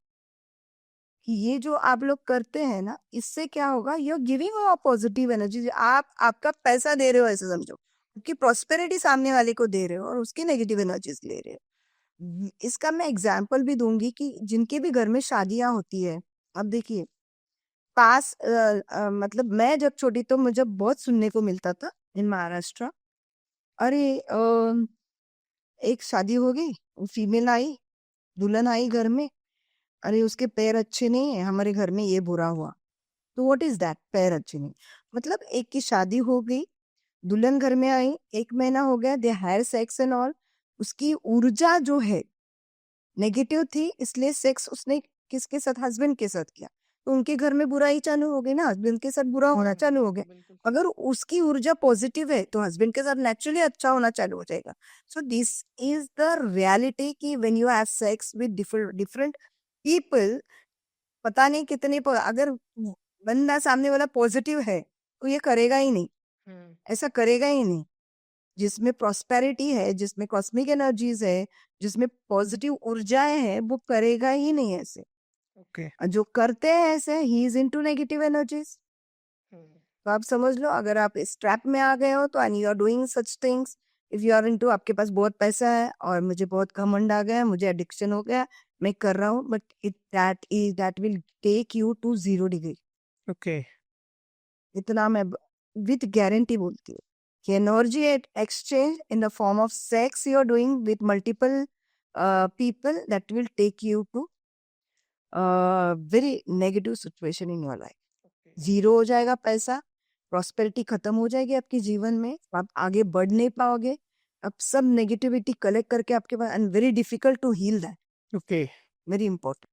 ये जो आप लोग करते हैं ना, इससे क्या होगा, you are giving a positive energy, आप आपका पैसा दे रहे हो ऐसे समझो, क्योंकि प्रॉस्पेरिटी सामने वाले को दे रहे हो और उसकी नेगेटिव एनर्जीज ले रहे हो। इसका मैं एग्जाम्पल भी दूंगी कि जिनके भी घर में शादियां होती है, अब देखिए पास मतलब मैं जब छोटी तो मुझे बहुत सुनने को मिलता था इन महाराष्ट्र, अरे एक शादी हो गई, फीमेल आई, दुल्हन आई घर में, अरे उसके पैर अच्छे नहीं है, हमारे घर में ये बुरा हुआ। तो व्हाट इज दैट, पैर अच्छे नहीं, मतलब एक की शादी हो गई, दुल्हन घर में आई, 1 महीना हो गया, they had sex and all, उसकी ऊर्जा जो है नेगेटिव थी, इसलिए सेक्स उसने किसके साथ, हस्बैंड के साथ किया, तो उनके घर में बुराई चालू हो गई ना, हस्बैंड के साथ बुरा होना चालू हो गया। अगर उसकी ऊर्जा पॉजिटिव है तो हस्बैंड के साथ नेचुरली अच्छा होना चालू हो जाएगा। So this is the reality कि when you have sex with different people, पता नहीं कितने अगर बंदा सामने वाला पॉजिटिव है तो ये करेगा ही नहीं, ऐसा करेगा ही नहीं। जिसमें प्रॉस्पेरिटी है, जिसमें कॉस्मिक एनर्जीज है, जिसमें पॉजिटिव ऊर्जाएं हैं, वो करेगा ही नहीं ऐसे। ओके और जो करते हैं ऐसे, he is into negative energies. तो आप समझ लो, अगर आप इस ट्रैप में आ गए हो तो, and you are doing such things, if you are into, आपके पास बहुत पैसा है और मुझे बहुत घमंड आ गया, मुझे एडिक्शन हो गया, मैं कर रहा हूँ, but that will take you to 0 degree. Okay इतना मैं विथ गारंटी बोलती हूँ कि energy exchange in the form of sex you are doing with multiple people, that will take you to very negative situation in your life. Zero हो जाएगा पैसा, prosperity खत्म हो जाएगी आपके जीवन में, आप आगे बढ़ नहीं पाओगे, अब सब नेगेटिविटी कलेक्ट करके आपके पास, and very difficult to heal that, okay very important.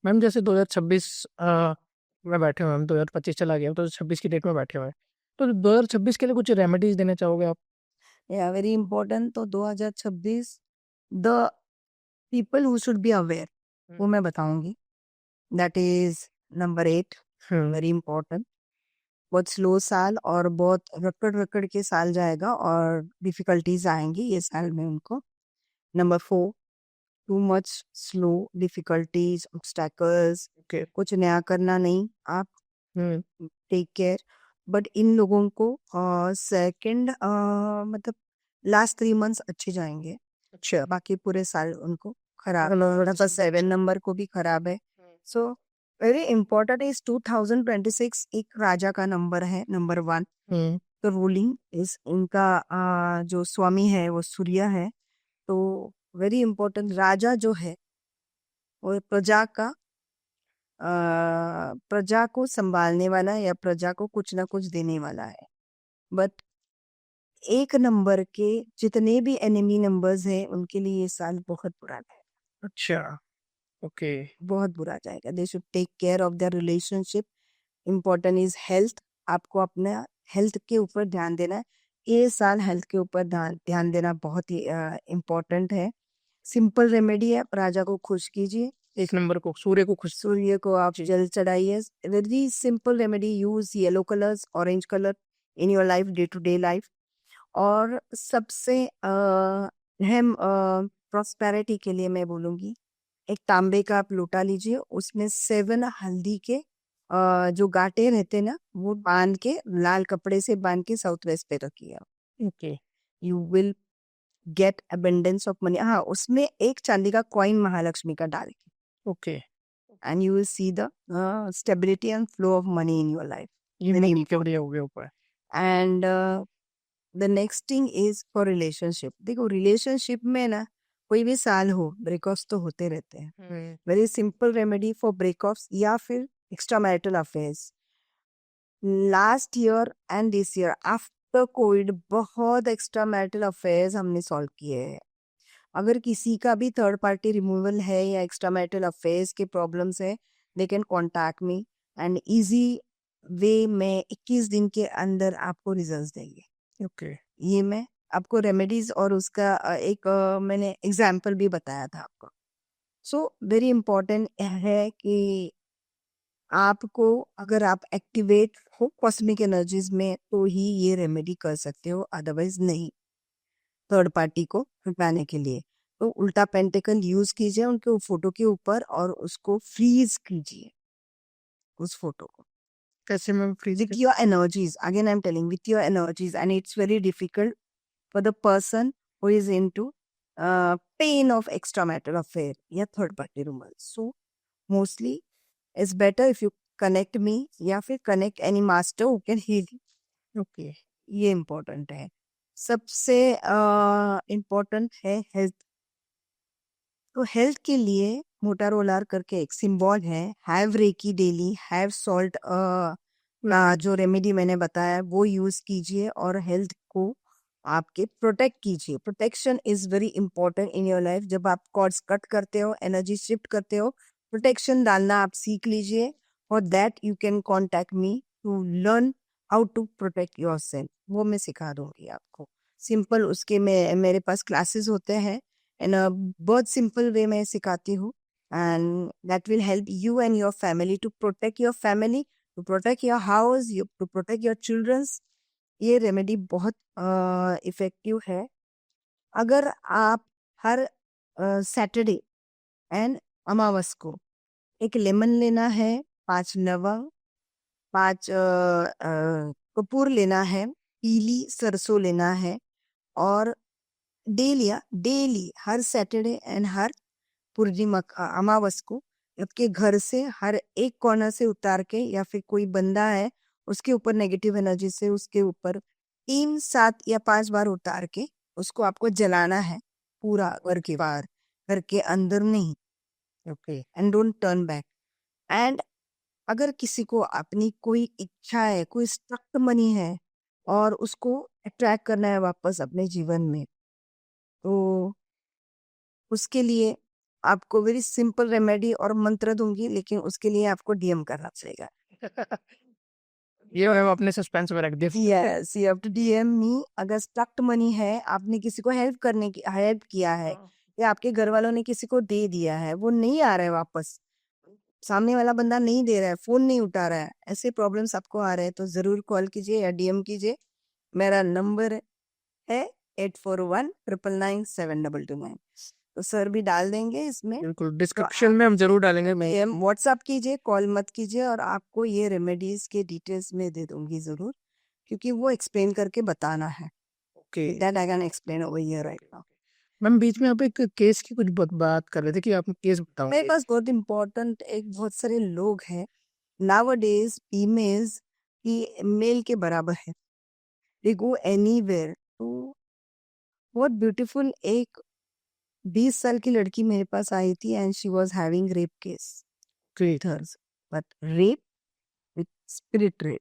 Ma'am जैसे 2026 में बैठे हुए हैं हम, 2025 चला गया तो 2026 की डेट में बैठे हुए हैं, तो 2026 के लिए कुछ रेमेडीज देना चाहोगे आप? या वेरी इंपॉर्टेंट। तो 2026 the people who should be aware वो मैं बताऊंगी। That is number 8, very important. बहुत स्लो साल और बहुत रकड़ रकड़ के साल जाएगा और डिफिकल्टीज आएंगी ये साल में उनको। Number 4, too much slow, difficulties, obstacles, okay. कुछ नया करना नहीं आप, टेक केयर। बट इन लोगों को सेकंड मतलब लास्ट 3 मंथ्स अच्छे जाएंगे, अच्छा। बाकी पूरे साल उनको खराब। हेलो। नंबर 7 नंबर को भी खराब है। सो वेरी इंपॉर्टेंट इज 2026 एक राजा का नंबर है, नंबर 1। तो रूलिंग इस इनका जो स्वामी है वो सूर्य है। तो वेरी इंपॉर्टेंट, राजा जो है वो प्रजा को संभालने वाला या प्रजा को कुछ ना कुछ देने वाला है। बट एक नंबर के जितने भी एनिमी नंबर्स हैं उनके लिए ये साल बहुत बुरा है, अच्छा। ओके। बहुत बुरा जाएगा। They should take care of their relationship. Important is health. आपको अपना हेल्थ के ऊपर ध्यान देना है। ये साल हेल्थ के ऊपर ध्यान देना बहुत ही इम्पोर्टेंट है। सिंपल रेमेडी है, राजा को खुश कीजिए, 1 नंबर को सूर्य को खुश। सूर्य को आप जी। जल चढ़ाइए। Very simple remedy, use yellow colours, orange colour in your life, day to day life. और सबसे अहम प्रॉस्पेरिटी के लिए मैं बोलूंगी, एक तांबे का आप लोटा लीजिए, उसमें 7 हल्दी के जो गांठे रहते हैं ना वो बांध के, लाल कपड़े से बांध के साउथ वेस्ट पे रखिए। Okay. You will gate abundance of money. हाँ, उसमें एक चांदी का कॉइन महालक्ष्मी का डाल के, okay. And you will see the stability and flow of money in your life. ये नहीं क्या बढ़िया हो गया ऊपर। And the next thing is for relationship. देखो रिलेशनशिप में ना कोई भी साल हो, ब्रेकअप्स तो होते रहते हैं। Very simple remedy for breakups या फिर extra marital affairs, last year and this year after Covid बहुत एक्स्ट्रा मैरिटल अफेयर्स हमने सॉल्व किए हैं। अगर किसी का भी थर्ड पार्टी रिमूवल है या एक्स्ट्रा मैरिटल अफेयर्स के प्रॉब्लम्स है, they can contact me and easy way में 21 दिन के अंदर आपको रिजल्ट देंगे। ओके। ये मैं आपको रेमेडीज और उसका एक मैंने एग्जाम्पल भी बताया था आपको। सो वेरी इम्पोर्टेंट है कि आपको, अगर आप एक्टिवेट हो कॉस्मिक एनर्जीज में तो ही ये रेमेडी कर सकते हो, अदरवाइज नहीं। थर्ड पार्टी को हटाने के लिए तो उल्टा पेंटिकल यूज कीजिए उनके फोटो के ऊपर और उसको फ्रीज कीजिए, उस फोटो को कैसे मैं freeze with your energies. Again I'm telling, with your energies, and it's very difficult for the person who is into pain of extramarital affair या third party rumors. So mostly it's better if you connect me या फिर connect any master who can heal you. Okay. ये important है। सबसे important है health. तो health के लिए मोटारोलार करके एक सिंबल है, have reiki daily, have salt ना जो रेमेडी मैंने बताया वो यूज कीजिए और हेल्थ को आपके प्रोटेक्ट कीजिए। Protection is very important in your life. जब आप कॉर्ड्स कट करते हो, एनर्जी शिफ्ट करते हो, प्रोटेक्शन डालना आप सीख लीजिए। और that you can contact me to learn how to protect yourself, वो मैं सिखा दूंगी आपको सिंपल। उसके में मेरे पास क्लासेस होते हैं एंड बहुत सिंपल वे में सिखाती हूँ, and that will help you and your family to protect your family, to protect your house, to protect your childrens. ये रेमेडी बहुत इफेक्टिव है। अगर आप हर सैटरडे एंड अमावस को एक लेमन लेना है, 5 लवंग, 5 कपूर लेना है, पीली सरसों लेना है, और डेली हर सैटरडे एंड हर पूर्णिमा अमावस को आपके घर से हर एक कॉर्नर से उतार के, या फिर कोई बंदा है उसके ऊपर नेगेटिव एनर्जी से उसके ऊपर 3, 7 या 5 बार उतार के उसको आपको जलाना है, पूरा घर के बाहर, घर के अंदर नहीं। Okay. And don't turn back. And अगर किसी को अपनी कोई इच्छा है, कोई स्ट्रक्ट मनी है और उसको अट्रैक्ट करना है वापस अपने जीवन में, तो उसके लिए आपको वेरी सिंपल रेमेडी और मंत्र दूंगी, लेकिन उसके लिए आपको डीएम करना पड़ेगा। ये मैम आपने सस्पेंस में रख दिया। Yes, you have to DM me. अगर स्टक्ड मनी है, आपने किसी को हेल्प किया है, या आपके घर वालों ने किसी को दे दिया है, वो नहीं आ रहा है वापस, सामने वाला बंदा नहीं दे रहा है, फोन नहीं उठा रहा है, ऐसे प्रॉब्लम्स आपको आ रहे हैं, तो जरूर कॉल कीजिए या डीएम कीजिए। मेरा नंबर है 8419997229। तो सर भी डाल देंगे इसमें। बिल्कुल तो डिस्क्रिप्शन में हम जरूर डालेंगे। मैं व्हाट्सअप कीजिए, कॉल मत कीजिए, और आपको ये रेमेडीज के डिटेल्स में दे दूंगी जरूर, क्योंकि वो एक्सप्लेन करके बताना है। Okay that I can explain over here right now. Ma'am, बीच में आप एक केस की कुछ बात कर रहे थे कि आप केस मेरे बताओगे। पास बहुत इम्पोर्टेंट एक बहुत सारे लोग हैं नाउअडेज, फीमेल्स की मेल के बराबर है, दे गो एनीवेयर। तो बहुत ब्यूटीफुल एक 20 साल की लड़की मेरे पास आई थी, and she was having rape case great. With hers, but rape with spirit rape,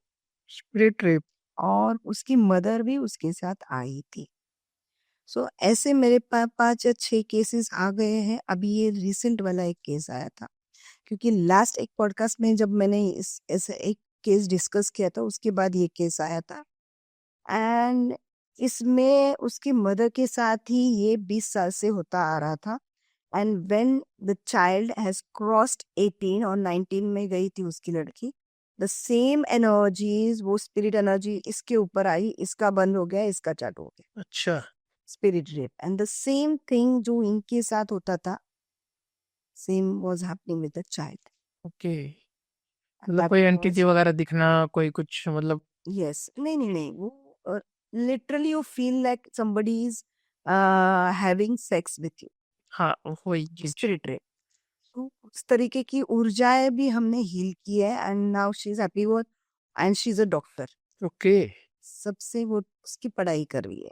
spirit rape. और उसकी मदर भी उसके साथ आई थी। सो ऐसे मेरे पास 5 या 6 केसेस आ गए हैं। अभी ये रिसेंट वाला एक केस आया था, क्योंकि लास्ट एक पॉडकास्ट में जब मैंने इस ऐसे एक केस डिस्कस किया था, उसके बाद ये केस आया था। एंड इसमें उसकी मदर के साथ ही ये 20 साल से होता आ रहा था। And when the child has crossed 18 और 19 में गई थी उसकी लड़की, द सेम एनर्जीज, वो स्पिरिट एनर्जी इसके ऊपर आई, इसका बंद हो गया, इसका चालू हो गया, अच्छा। Spirit rape. And the same thing जो इनके साथ होता था, same was happening with the child. Okay मतलब दैट कोई वाज, एंटिटी वगैरह दिखना, कोई कुछ मतलब। यस, नहीं नहीं नहीं, वो literally you feel like somebody is having sex with you, हाँ वही चीज। Spirit rape. तो उस तरीके की ऊर्जाएं भी हमने हील की है, and now she is happy वो, and she is a doctor. Okay सबसे वो उसकी पढ़ाई कर रही है।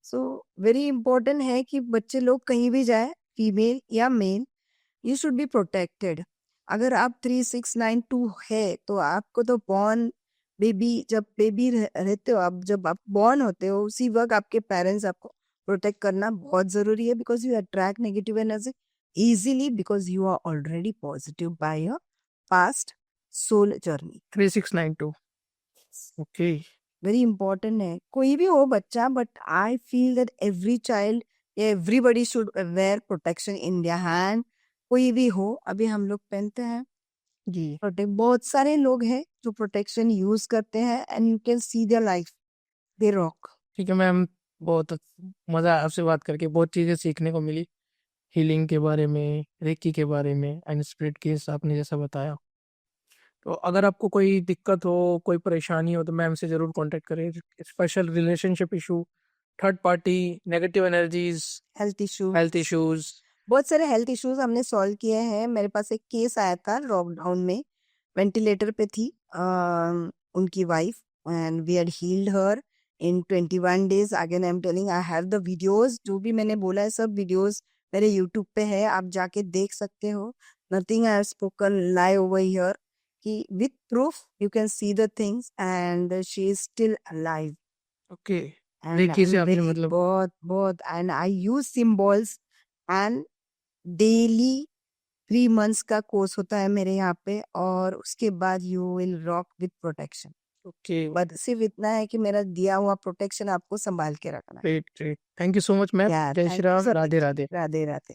सो वेरी इंपॉर्टेंट है कि बच्चे लोग कहीं भी जाए, फीमेल या male, you should be protected. अगर आप 3692 है, तो आपको तो बॉर्न बेबी, जब बेबी रहते हो आप, जब आप बॉर्न होते हो, उसी वक्त आपके पेरेंट्स आपको प्रोटेक्ट करना बहुत जरूरी है, because you attract negative energy easily, because you are already positive by your past soul journey. 3692। Okay very important है, कोई भी हो बच्चा, but I feel that every child, everybody should wear protection in their hand. कोई भी हो, अभी हम लोग पहनते हैं जी। प्रोटेक्ट, बहुत सारे लोग हैं जो प्रोटेक्शन यूज करते हैं, and you can C their life, they rock. ठीक है मैम, बहुत मज़ा आया आपसे बात करके, बहुत चीज़ें सीखने को मिली, हीलिंग के बारे में, रेकी के बारे में, एंड स्पिरिट केस आपने जैसा बताया। तो अगर आपको कोई दिक्कत हो, कोई परेशानी हो, तो मैम से ज़रूर कांटेक्ट करें। Special relationship issue, third party, negative energies, health issue, health issues. बहुत सारे हेल्थ इश्यूज हमने सॉल्व किए हैं। मेरे पास एक केस आया था लॉकडाउन में, वेंटिलेटर पे थी उनकी wife, and we had healed her in 21 days। Again I am telling, I have the videos, जो भी मैंने बोला है सब वीडियोस मेरे यूट्यूब पे है, आप जाके देख सकते हो। Nothing I have spoken lie over here, कि with proof you can see the things, and she is still alive. Okay and I reiki एम से आपने वेरी मतलब। बहुत बहुत, and I use symbols, and daily 3 months का course होता है मेरे यहाँ पे, और उसके बाद you will rock with protection. Okay but सिर्फ इतना है कि मेरा दिया हुआ प्रोटेक्शन आपको संभाल के रखना है। Great great, thank you so much ma'am. या जय thank Shri you Ram, sir, Radhe Radhe. Radhe Radhe.